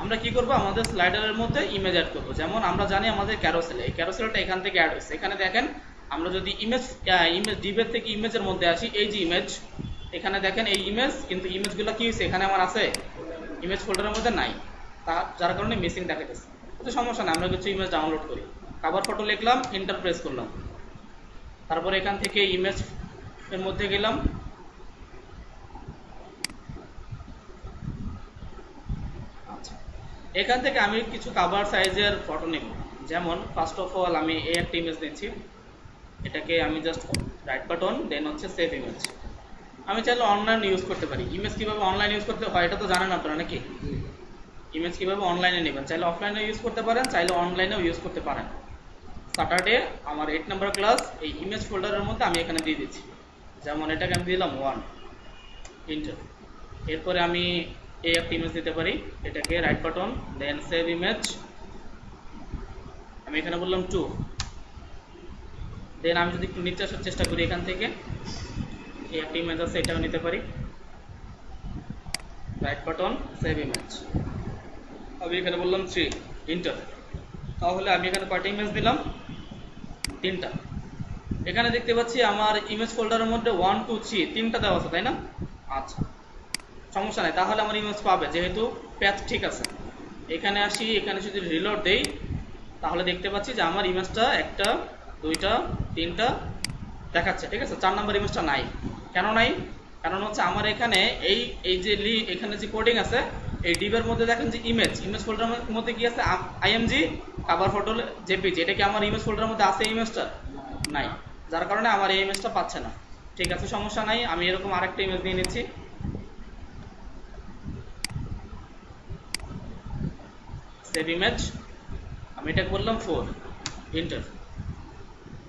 আমরা কি করব, আমাদের স্লাইডারের মধ্যে ইমেজ অ্যাড করব। যেমন আমরা জানি আমাদের ক্যারোসেল, এই ক্যারোসেলটা এখান থেকে অ্যাড হয়েছে। এখানে দেখেন আমরা যদি ইমেজ ডিভের থেকে ইমেজের মধ্যে আসি, এই যে ইমেজ, এখানে দেখেন এই ইমেজ, কিন্তু ইমেজগুলো কি হয়েছে এখানে আমার আছে, ইমেজ ফোল্ডারের মধ্যে নাই, যার কারণে মিসিং দেখাইতেছে। তো সমস্যা না, আমরা কিছু ইমেজ ডাউনলোড করি। কভার ফটো লিখলাম, এন্টার প্রেস করলাম, তারপরে এখান থেকে ইমেজ এর মধ্যে গেলাম, আচ্ছা এখান থেকে আমি কিছু কভার সাইজের ফটো নেব। যেমন ফার্স্ট অফ অল আমি এই একটা ইমেজ নিচ্ছি, এটাকে আমি জাস্ট রাইট বাটন দেন হচ্ছে সেভ ইমেজ। আমি চাইলে অনলাইন ইউজ করতে পারি। ইমেজ কিভাবে অনলাইন ইউজ করতে হয় এটা তো জানেন আপনারা নাকি? ইমেজ কিভাবে অনলাইনে নেবেন, চাইলে অফলাইনে ইউজ করতে পারেন, চাইলে অনলাইনেও ইউজ করতে পারেন। স্যাটারডে আমার 8 নম্বর ক্লাস, এই ইমেজ ফোল্ডারের মধ্যে আমি এখানে দিয়ে দিচ্ছি। যেমন এটাকে আমি দিলাম 1 ইন্টার। এরপরে আমি এই একটা ইমেজ দিতে পারি, এটাকে রাইট বাটন দেন সেভ ইমেজ, আমি এখানে বললাম 2। দেন আমি যদি একটু নিচে আসার চেষ্টা করি, এখান থেকে এই একটা ইমেজ আছে, এটাও নিতে পারি, রাইট বাটন সেভ ইমেজ, আমি এখানে বললাম 3 ইন্টার। তাহলে আমি এখানে কয়টা ইমেজ দিলাম, 3টা। এখানে দেখতে পাচ্ছি আমার ইমেজ ফোল্ডারের মধ্যে 1 2 3 3টা দেওয়া আছে, তাই না? আচ্ছা সমস্যা নাই, তাহলে আমার ইমেজ পাবে যেহেতু প্যাচ ঠিক আছে। এখানে আসি, এখানে যদি রিলোড দেই তাহলে দেখতে পাচ্ছি যে আমার ইমেজটা 1টা 2টা 3টা দেখাচ্ছে, ঠিক আছে। 4 নম্বর ইমেজটা নাই। কেন নাই? কারণ হচ্ছে আমার এখানে এই যে এখানে যে কোডিং আছে, এই ডিবের মধ্যে দেখেন যে ইমেজ ফোল্ডারের মধ্যে কি আছে, আইএমজি কভার ফটো জেপিজি, এটা কি আমার ইমেজ ফোল্ডারের মধ্যে আছে? ইমেজটা নাই, যার কারণে আমার এই ইমেজটা পাচ্ছে না। ঠিক আছে সমস্যা নাই, আমি এরকম আরেকটা ইমেজ নিয়ে নিচ্ছি, সেভ ইমেজ, আমি এটাকে বললাম 4 ইন্টার।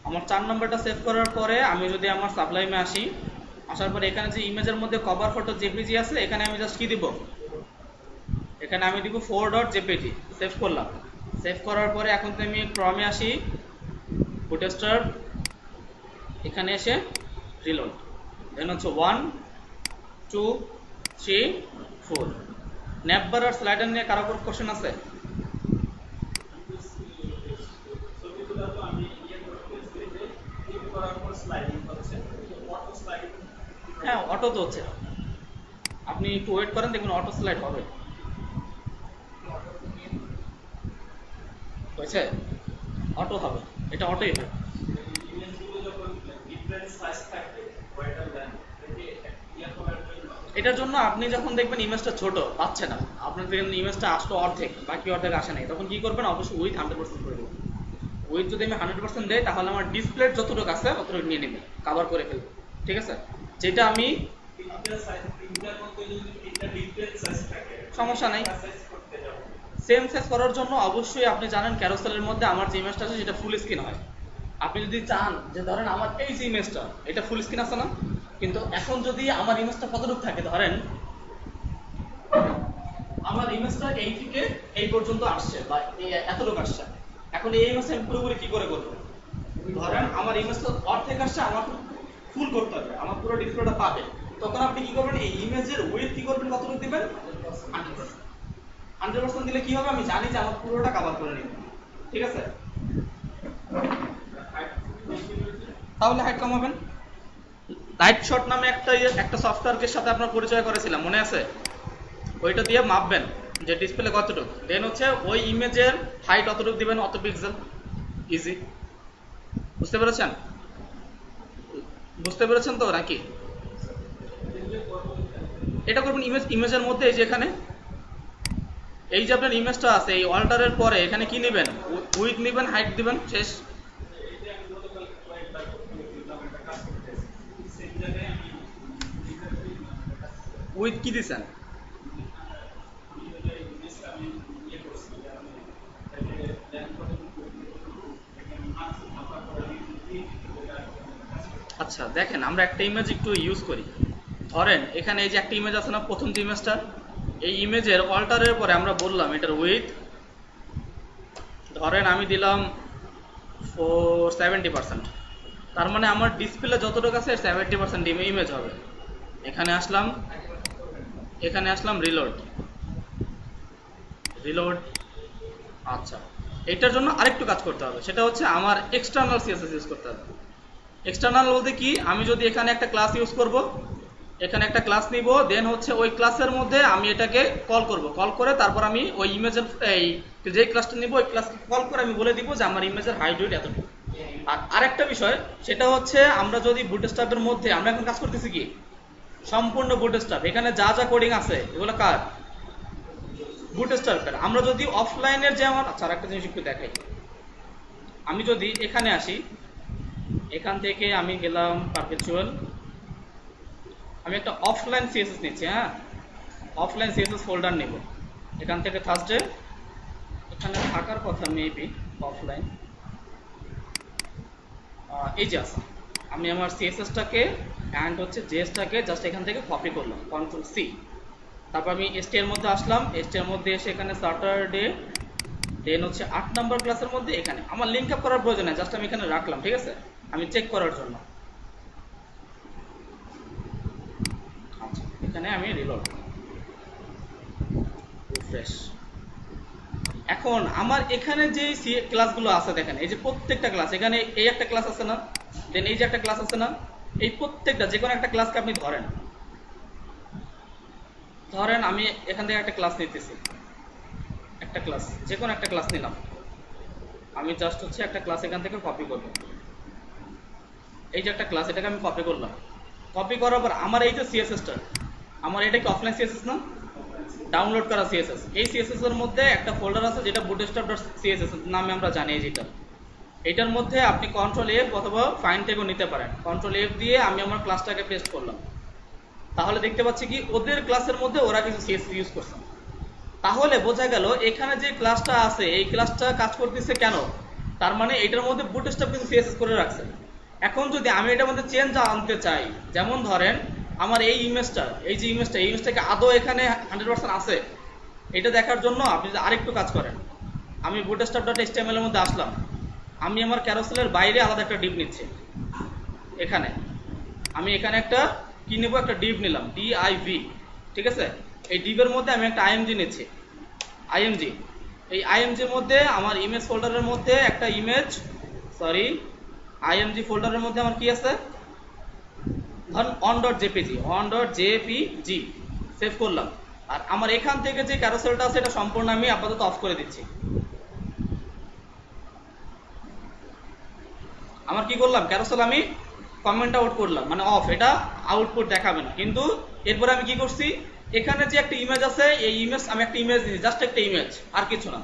আমার 4 নম্বরটা সেভ করার পরে আমি যদি আমার সাবলাইমে আসি, আসার পরে এখানে যে ইমেজের মধ্যে কভার ফটো জেপিজি আছে, এখানে আমি জাস্ট কি দিব, এখানে আমি দিব 4.jpg। সেভ করলাম। সেভ করার পরে এখন তো আমি ক্রমে আসি, বুটস্ট্র্যাপ, এখানে এসে রিলোড, দেন হচ্ছে 1 2 3 4। ন্যাপবার আর স্লাইডার নিয়ে কারো কোনো কোশ্চেন আছে? হ্যাঁ অটো তো হচ্ছে, আপনি একটু ওয়েট করেন, দেখুন অটো স্লাইড হবে। হয়েছে, অটো হবে, এটা অটোই হবে। এটার জন্য আপনি যখন দেখবেন ইমেজটা ছোট পাচ্ছে না, আপনার দেখবেন ইমেজটা আসলো অর্ধেক, বাকি অর্ধেক আসে নাই, তখন কি করবেন, অবশ্যই উইথ 100% করে দেবেন। উইথ যদি আমি 100% দেই তাহলে আমার ডিসপ্লের যতটুকু আছে ততটুকু নিয়ে নেবে, কভার করে ফেলবে, ঠিক আছে। যেটা আমি সমস্যা নাই, সেম সাইজ করার জন্য অবশ্যই আপনি জানেন ক্যারোসেলের মধ্যে আমার যে ইমেজটা আছে সেটা ফুল স্ক্রিন হয়। আপনি যদি চান যে ধরেন আমার এই যে ইমেজটা এটা ফুল স্ক্রিন আছে না, কিন্তু এখন যদি আমার ইমেজটা কতটুকু থাকে, ধরেন আমার ইমেজটা এই থেকে এই পর্যন্ত আসছে বা এতটুকু আসছে, এখন এই ইমেজটা আমি পুরোপুরি কি করে করব, ধরেন আমার ইমেজটা অর্ধেক আসছে, আমার ফুল করতে হবে, আমার পুরো ডিসপ্লেটা পাবে, তখন আপনি কি করবেন, এই ইমেজের ওয়েট কি করবেন, কতটুকু দিবেন, 100% দিলে কি হবে, আমি জানি যে আমার পুরোটা কভার করে নেবে, ঠিক আছে। তাহলে হাইট কমাবেন। লাইট শট নামে একটা সফটওয়্যারের সাথে আপনার পরিচয় করেছিলাম, মনে আছে? ওইটা দিয়ে মাপবেন যে ডিসপ্লে কতটুকু, দেন হচ্ছে ওই ইমেজের হাইট অতটুকু দিবেন, অত পিক্সেল, ইজি। বুঝতে পেরেছেন? বুঝতে পেরেছেন তো নাকি? এটা করবেন ইমেজের মধ্যে, এই যে এখানে এই যে আপনার ইমেজটা আছে, এই অল্টারের পরে এখানে কি নেবেন, উইথ নেবেন, হাইট দিবেন, শেষ। উইথ কি দিছেন? আচ্ছা দেখেন, আমরা একটা ইমেজ একটু ইউজ করি। ধরেন এখানে এই যে একটা ইমেজ আছে না, প্রথম যে ইমেজটা, এই ইমেজের অল্টারের পরে আমরা বললাম এটার উইথ, ধরেন আমি দিলাম 70%, তার মানে আমার ডিসপ্লে যতটুকু আছে 70% ইমেজ হবে। এখানে আসলাম রিলোড, রিলোড। আচ্ছা, এটার জন্য আরেকটু কাজ করতে হবে, সেটা হচ্ছে আমার এক্সটার্নাল সিএসএস ইউজ করতে হবে। এক্সটার্নাল বলতে কি, আমি যদি এখানে একটা ক্লাস ইউজ করব, এখানে একটা ক্লাস নিব, দেন হচ্ছে ওই ক্লাসের মধ্যে আমি এটাকে কল করব, কল করে তারপর আমি ওই ইমেজের এই যে ক্লাসটা নিব ওই ক্লাসকে কল করে আমি বলে দিব যে আমার ইমেজের হাইট ওয়েট এতটুকু। আর আরেকটা বিষয়, সেটা হচ্ছে আমরা যদি বুটস্ট্র্যাপের মধ্যে আমরা এখন কাজ করতেছি কি সম্পূর্ণ বুটস্ট্র্যাপ, এখানে যা যা কোডিং আছে এগুলো কার? বুটস্ট্র্যাপের। আমরা যদি অফলাইনের যে আমার, আচ্ছা আরেকটা জিনিস একটু দেখাই, আমি যদি এখানে আসি, এখান থেকে আমি গেলাম পারপেচুয়াল, আমি একটা অফলাইন সিএসএস নিচ্ছি, হ্যাঁ অফলাইন সিএসএস ফোল্ডার নেব, এখান থেকে থার্সডে এখানে থাকার কথা মেবি অফলাইন, এই যে আছে, আমি আমার সিএসএসটাকে অ্যান্ড হচ্ছে জেএসটাকে জাস্ট এখান থেকে কপি করলাম, কন্ট্রোল সি, তারপর আমি এসটি এর মধ্যে আসলাম, এসটি এর মধ্যে এসে এখানে স্যাটারডে, দেন হচ্ছে 8 নম্বর ক্লাসের মধ্যে এখানে আমার লিঙ্ক আপ করার প্রয়োজন নেই, জাস্ট আমি এখানে রাখলাম, ঠিক আছে, আমি চেক করার জন্য। আচ্ছা, এখানে আমি রিলোড, রিফ্রেশ। এখন আমার এখানে যে ক্লাসগুলো আছে দেখেন, এই যে প্রত্যেকটা ক্লাস, এখানে এই একটা ক্লাস আছে না, দেন এই যে একটা ক্লাস আছে না, এই প্রত্যেকটা যে কোনো একটা ক্লাসকে আপনি ধরেন, ধরেন আমি এখান থেকে একটা ক্লাস নিতেছি, একটা ক্লাস যে কোনো একটা ক্লাস নিলাম, আমি জাস্ট হচ্ছে একটা ক্লাস এখান থেকে কপি করব, এই যে একটা ক্লাস এটাকে আমি কপি করলাম, কপি করার পর আমার এই যে সিএসএসটা, আমার এটা কি অফলাইন সিএসএস না, ডাউনলোড করা সিএসএস, এই সিএসএস এর মধ্যে একটা ফোল্ডার আছে যেটা bootstrap.css নামে আমরা জানি, যেটা এটার মধ্যে আপনি কন্ট্রোল এফ অথবা ফাইন্ড ট্যাগও নিতে পারেন, কন্ট্রোল এফ দিয়ে আমি আমার ক্লাসটাকে পেস্ট করলাম, তাহলে দেখতে পাচ্ছি কি ওদের ক্লাসের মধ্যে ওরা কিছু সিএসএস ইউজ করছে, তাহলে বোঝা গেল এখানে যে ক্লাসটা আছে এই ক্লাসটা কাজ করতেছে কেন, তার মানে এটার মধ্যে বুটস্ট্র্যাপ কিছু সিএসএস করে রাখছে। এখন যদি আমি এটার মধ্যে চেঞ্জ আনতে চাই, যেমন ধরেন আমার এই ইমেজটা, এই যে ইমেজটা, এই ইমেজটাকে আদৌ এখানে 100% আছে, এটা দেখার জন্য আপনি যদি আরেকটু কাজ করেন, আমি bootstrap.html এর মধ্যে আসলাম, আমি আমার ক্যারোসেলের বাইরে আলাদা একটা ডিপ নিচ্ছি, এখানে আমি এখানে একটা কি নেব, একটা ডিপ নিলাম, ডিআইভি, ঠিক আছে, এই ডিপের মধ্যে আমি একটা আইএমজি নিচ্ছি, আইএমজি, এই আইএমজির মধ্যে আমার ইমেজ ফোল্ডারের মধ্যে একটা ইমেজ, সরি আইএমজি ফোল্ডারের মধ্যে আমার কি আছে, ধরুন on.jpg সেভ করলাম, আর আমার এখান থেকে যে ক্যারোসেলটা আছে এটা সম্পূর্ণ আমি আপাতত অফ করে দিচ্ছি। আমার কি করলাম, ক্যারোসেল আমি কমেন্ট আউট করলাম, মানে অফ, এটা আউটপুট দেখাবে না, কিন্তু এরপরে আমি কি করছি, এখানে যে একটা ইমেজ আছে এই ইমেজ, আমি একটা ইমেজ দিচ্ছি, জাস্ট একটা ইমেজ আর কিছু না।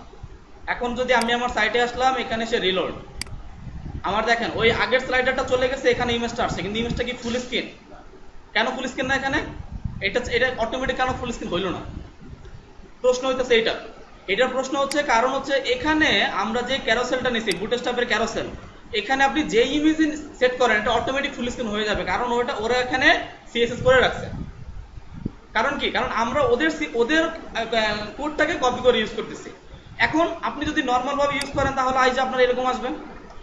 এখন যদি আমি আমার সাইটে আসলাম, এখানে সে রিলোড, আমার দেখেন ওই আগের স্লাইডারটা চলে গেছে, এখানে ইমেজটা আসছে, কিন্তু ইমেজটা কি ফুল স্ক্রিন, কেন ফুল স্ক্রিন না এখানে, এটা অটোমেটিক কেন ফুল স্ক্রিন হইল না, প্রশ্ন হইতেছে এইটা। এটার প্রশ্ন হচ্ছে, কারণ হচ্ছে এখানে আমরা যে ক্যারোসেলটা নিছি বুটস্ট্র্যাপের ক্যারোসেল, এখানে আপনি যে ইমেজ সেট করেন এটা অটোমেটিক ফুল স্ক্রিন হয়ে যাবে, কারণ ওরা এখানে সিএসএস করে রাখছে। কারণ কি, কারণ আমরা ওদের কোডটাকে কপি করে ইউজ করতেছি। এখন আপনি যদি নর্মাল ভাবে ইউজ করেন তাহলে আইজ আপনার এরকম আসবে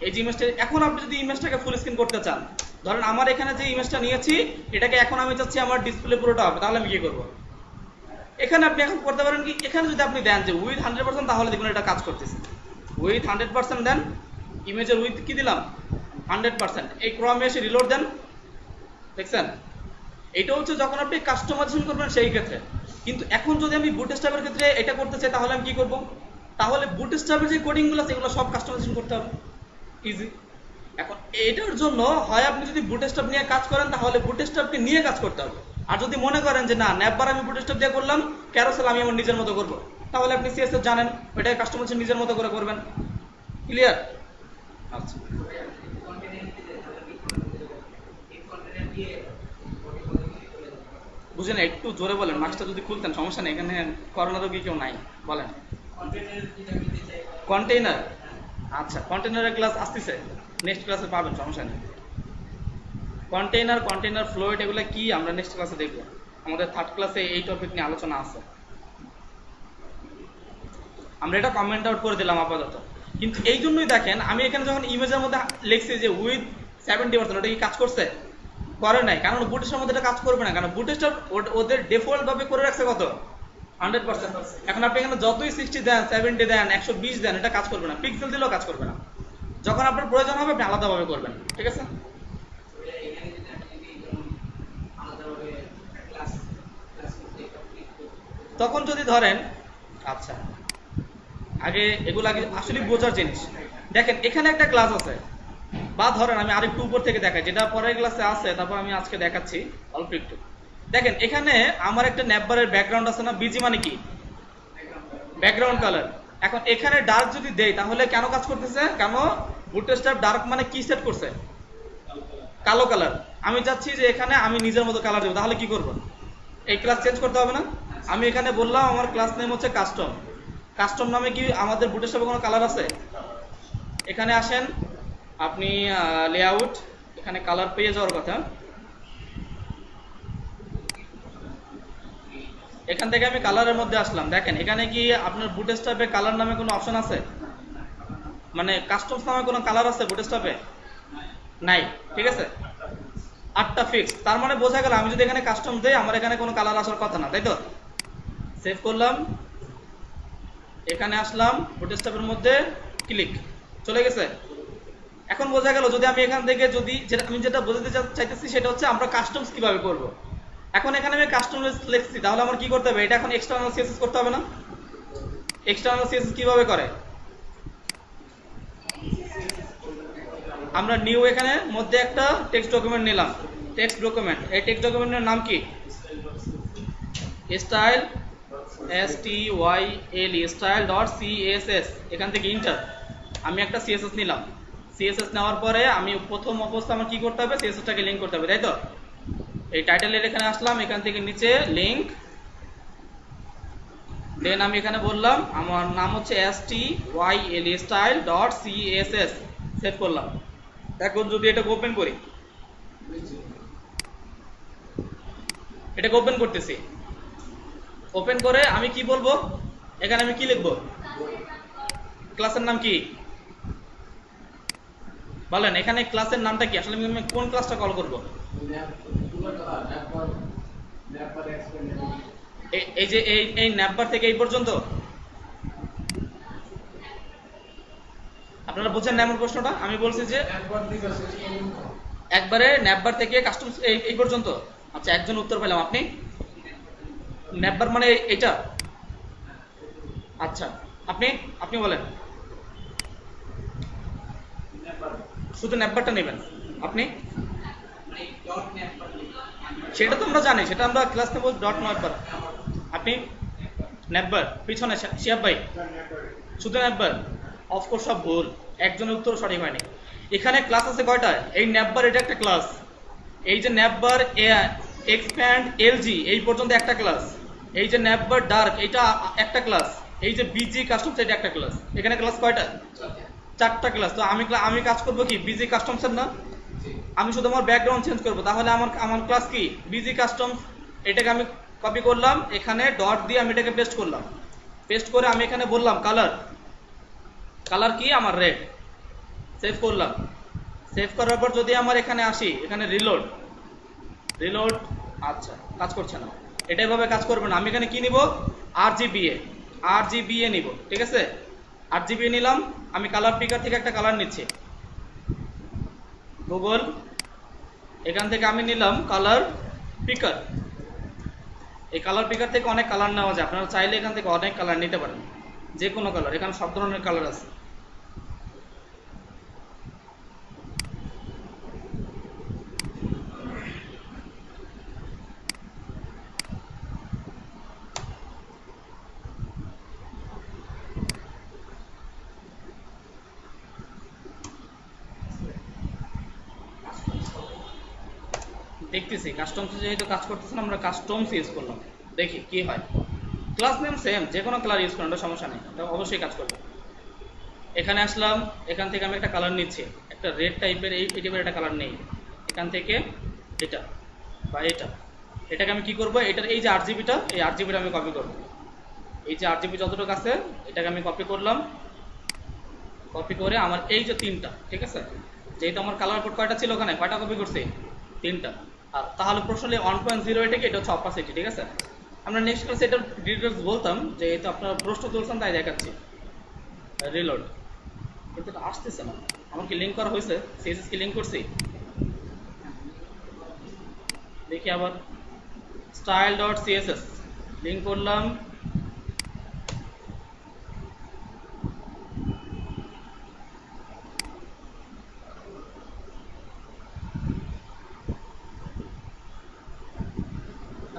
এই যে ইমেজটা। এখন আপনি যদি ইমেজটাকে ফুল স্ক্রিন করতে চান, ধরেন আমার এখানে যে ইমেজটা নিয়েছি এটাকে এখন আমি চাচ্ছি আমার ডিসপ্লে পুরোটা হবে, তাহলে আমি কি করবো, এখানে আপনি এখন করতে পারেন কি, এখানে যদি আপনি দেন যে উইথ 100%, তাহলে দেখুন এটা কাজ করতেছে, উইথ 100% দেন, ইমেজের উইথ কি দিলাম 100%, এই ক্রমে এসে রিলোড দেন, দেখছেন, এটা হচ্ছে যখন আপনি কাস্টমাইজেশন করবেন সেই ক্ষেত্রে। কিন্তু এখন যদি আমি বুটস্ট্র্যাপের ক্ষেত্রে এটা করতে চাই তাহলে আমি কি করব, তাহলে বুটস্ট্র্যাপের যে কোডিংগুলো আছে এগুলো সব কাস্টমাইজেশন করতে হবে, ইজি। এখন এটার জন্য হয় আপনি যদি বুটস্ট্র্যাপ নিয়ে কাজ করেন তাহলে বুটস্ট্র্যাপকে নিয়ে কাজ করতে হবে, আর যদি মনে করেন যে না নেবার আমি বুটস্ট্র্যাপ দিয়ে করলাম, ক্যারোসেল আমি আমার নিজের মতো করব, তাহলে আপনি সিএসএস জানেন, ওইটাকে কাস্টমাইজেশন নিজের মতো করে করবেন। ক্লিয়ার? আচ্ছা, বুঝেন, একটু জোরে বলেন, মাস্কটা যদি খুলতেন, সমস্যা নেই, এখানে করোনা রোগী কেউ নাই, বলেন। কন্টেইনার, আচ্ছা কন্টেইনারের ক্লাস আসতেছে, নেক্সট ক্লাসে পাবেন, সমস্যা নেই। কন্টেইনার ফ্লোয়েড এগুলো কি আমরা নেক্সট ক্লাসে দেখব, আমাদের থার্ড ক্লাসে এই টপিক নিয়ে আলোচনা আছে, আমরা এটা কমেন্ট আউট করে দিলাম আপাতত। কিন্তু এই জন্যই দেখেন আমি এখানে যখন ইমেজের মধ্যে লিখছি যে উইথ 70%, ওটা কি কাজ করছে, করে নাই, কারণ বুটস্ট্র্যাপের মধ্যে এটা কাজ করবে না, কারণ বুটস্ট্র্যাপ ওদের ডিফল্ট ভাবে করে রাখছে কত 100%। এখন আপনি এখানে যতই 60 দেন, 70 দেন, 120 দেন, এটা কাজ করবে না। পিক্সেল দিলেও কাজ করবে না। যখন আপনার প্রয়োজন হবে আপনি আলাদাভাবে করবেন, ঠিক আছে? তখন যদি ধরেন, আচ্ছা আগে এগুলো আগে আসলে বোঝার জিনিস। দেখেন এখানে একটা ক্লাস আছে, বা ধরেন আমি আরেকটু উপর থেকে দেখাই, যেটা পরের ক্লাসে আছে, তারপর আমি আজকে দেখাচ্ছি অল্প একটু। দেখেন এখানে আমার একটা ন্যাপবারের ব্যাকগ্রাউন্ড আছে না, বিজি মানে কি? Background colour. এখন এখানে ডার্ক যদি দেই তাহলে কেন কাজ করতেছে? কেন? বুটস্ট্র্যাপ ডার্ক মানে কি সেট করছে? কালো কালার। আমি চাচ্ছি যে এখানে আমি নিজের মতো কালার দেবো, তাহলে কি করব? এই ক্লাস চেঞ্জ করতে হবে না? আমি এখানে বললাম আমার ক্লাস নেম হচ্ছে কাস্টম। কাস্টম নামে কি আমাদের বুটস্ট্র্যাপে কোনো কালার আছে? এখানে আসেন আপনি, লেআউট, এখানে কালার পেয়ে যাওয়ার কথা। এখান থেকে আমি কালারের মধ্যে আসলাম। দেখেন এখানে কি আপনার বুটস্ট্র্যাপে কালার নামে কোনো অপশন আছে? মানে কাস্টমস নামে কোনো কালার আছে বুটস্ট্র্যাপে? নাই, ঠিক আছে? 8টা ফিক্স। তার মানে বোঝা গেল আমি যদি এখানে কাস্টম দেই আমার এখানে কোনো কালার আসার কথা না, তাই তো? সেভ করলাম, এখানে আসলাম, বুটস্ট্র্যাপের মধ্যে ক্লিক, চলে গেছে। এখন বোঝা গেল যদি আমি এখান থেকে যদি আমি যেটা বোঝাতে চাইতেছি সেটা হচ্ছে আমরা কাস্টমস কিভাবে করব। এখন এখানে আমি কাস্টমস লিখছি, তাহলে আমার কি করতে হবে? এটা এখন এক্সটার্নাল সিএসএস করতে হবে না? এক্সটার্নাল সিএসএস কিভাবে করে? আমরা নিউ এখানে মধ্যে একটা টেক্সট ডকুমেন্ট নিলাম, টেক্সট ডকুমেন্ট। এই টেক্সট ডকুমেন্টের নাম কি? Style, STYLE, style dot CSS। এখান থেকে ইন্টার, আমি একটা সিএসএস নিলাম। সিএসএস নেওয়ার পরে আমি প্রথম অবস্থা আমার কি করতে হবে? সিএসএসটাকে লিঙ্ক করতে হবে, তাই তো? এই টাইটেলের এখানে আসলাম, এখান থেকে নিচে লিঙ্ক, দেন আমি এখানে বললাম আমার নাম হচ্ছে STYLE, style dot CSS, save করলাম। এখন যদি এটাকে ওপেন করি, এটাকে ওপেন করতেছি, ওপেন করে আমি কি বলবো? এখানে আমি কি লিখবো? ক্লাসের নাম কি বলেন? এখানে ক্লাসের নামটা কি? আসলে আমি কোন ক্লাসটা কল করব? এই যে এই ন্যাপবার থেকে এই পর্যন্ত আপনারা বুঝেন না এমন প্রশ্নটা? আমি বলছি যে একবারে ন্যাপবার থেকে কাস্টমস এই পর্যন্ত। আচ্ছা, একজন উত্তর পেলাম। আপনি? ন্যাপবার মানে এটা? আচ্ছা, আপনি আপনি বলেন। শুধু ন্যাপবারটা নেবেন আপনি? সেটা তো আমরা জানি, সেটা আমরা ক্লাস নেব ডট ন্যাপবার। আপনি? ন্যাপবার পিছনে শিয়াব ভাই, শুধু ন্যাপবার। অফকোর্স সব ভুল, একজনের উত্তর সঠিক হয়নি। এখানে ক্লাস আছে কয়টা? এই ন্যাপবার এটা একটা ক্লাস, এই যে ন্যাপবার এক্সপ্যান্ড এলজি এই পর্যন্ত একটা ক্লাস, এই যে ন্যাপবার ডার্ক এটা একটা ক্লাস, এই যে বিজি কাস্টমস এটা একটা ক্লাস। এখানে ক্লাস কয়টা? 4টা ক্লাস। তো আমি কাজ করব কি? বিজি কাস্টমসের না? আমি শুধু আমার ব্যাকগ্রাউন্ড চেঞ্জ করব, তাহলে আমার ক্লাস কি? Busy customs. এটাকে আমি কপি করলাম, এখানে ডট দিয়ে আমি এটাকে পেস্ট করলাম। পেস্ট করে আমি এখানে বললাম কালার, কালার কি? আমার রেড। সেভ করলাম। সেভ করার পর যদি আমার এখানে আসি, এখানে রিলোড, রিলোড, আচ্ছা কাজ করছে না। এটা এভাবে কাজ করবে না। আমি এখানে কি নিব? RGBA, RGBA নিব, ঠিক আছে? RGBA নিলাম। আমি কালার পিকার থেকে একটা কালার নিচ্ছি, গুগল, এখান থেকে আমি নিলাম কালার পিকার। এই কালার পিকার থেকে অনেক কালার নেওয়া যায়, আপনারা চাইলে এখান থেকে অনেক কালার নিতে পারেন, যে কোনো কালার। এখানে সব ধরনের কালার আছে। দেখতেছি কাস্টমস যেহেতু কাজ করতেছেন, আমরা কাস্টমস ইউজ করলাম, দেখি কি হয়। ক্লাস নেম সেম, যে কোনো কালার ইউজ করেন, সমস্যা নেই, এটা অবশ্যই কাজ করবে। এখানে আসলাম, এখান থেকে আমি একটা কালার নিচ্ছি, একটা রেড টাইপের, এই টাইপের একটা কালার নেই। এখান থেকে এটা বা এটাকে আমি কি করব? এটার এই যে RGBটা, এই RGBটা আমি কপি করব। এই যে RGB যতটুকু আছে এটাকে আমি কপি করলাম। কপি করে আমার এই যে 3টা, ঠিক আছে? যেহেতু আমার কালার কোড কয়টা ছিল, ওখানে কয়টা কপি করছি? 3টা। আর তাহলে প্রশ্ন 1.0 এটা কি? এটা হচ্ছে অপাসিটি, ঠিক আছে? আমরা নেক্সট ক্লাসে এটা ডিটেলস বলতাম, যে এই তো আপনারা প্রশ্ন তুলছেন তাই দেখাচ্ছি। রিলোড, কিন্তু এটা আসতেছে না। আমার কি লিঙ্ক করা হয়েছে? সিএসএস কি লিঙ্ক করছি? দেখি আবার, স্টাইল ডট সিএসএস লিঙ্ক করলাম।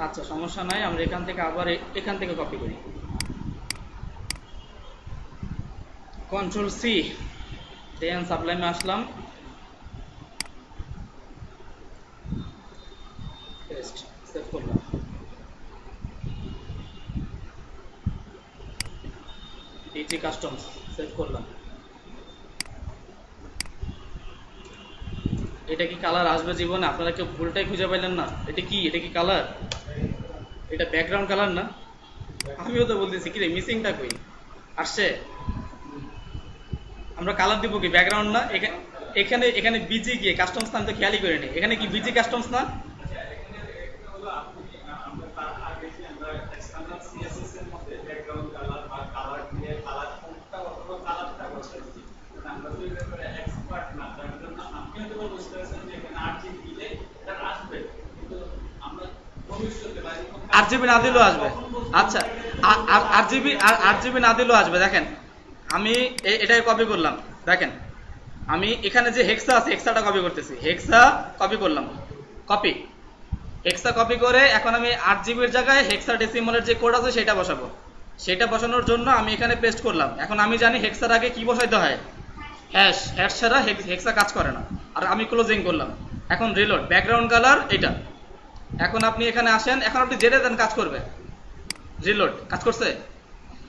আচ্ছা, সমস্যা নাই, আমরা এখান থেকে আবার এখান থেকে কপি করি, কন্ট্রোল সি, দেন সাবলাইমে আসলাম, পেস্ট, সেভ করলাম। ডিজি কাস্টমস সেভ করলাম। এটা কি কালার আসবে জীবনে? আপনারা কেউ ভুলটাই খুঁজে পাইলেন না? এটা কি, এটা কি কালার? এটা ব্যাকগ্রাউন্ড কালার না? আমিও তো বলতেছি কি রে, মিসিংটা কই? আসছে? আমরা কালার দিব কি, ব্যাকগ্রাউন্ড না? এখানে এখানে বিজি গিয়ে কাস্টমস নাম তো খেয়ালই করে নি, এখানে কি বিজি কাস্টমস না? আরজিবি না দিলেও আসবে। আচ্ছা, আরজিবি না দিলেও আসবে। দেখেন আমি এটাই কপি করলাম, দেখেন আমি এখানে যে হেক্সা আছে হেক্সাটা কপি করতেছি, হেক্সা কপি করলাম, কপি হেক্সা কপি করে এখন আমি 8 জিবির জায়গায় হেক্সা ডেসিমালের যে কোড আছে সেটা বসাবো। সেটা বসানোর জন্য আমি এখানে পেস্ট করলাম। এখন আমি জানি হেক্সার আগে কি বসাইতে হয়, হ্যাশ, হ্যাশ ছাড়া হেক্সা কাজ করে না। আর আমি ক্লোজিং করলাম। এখন রিলোড, ব্যাকগ্রাউন্ড কালার এটা। এখন আপনি এখানে আসেন, এখন আপনি যেটা দেন কাজ করবে। রিলোড, কাজ করছে?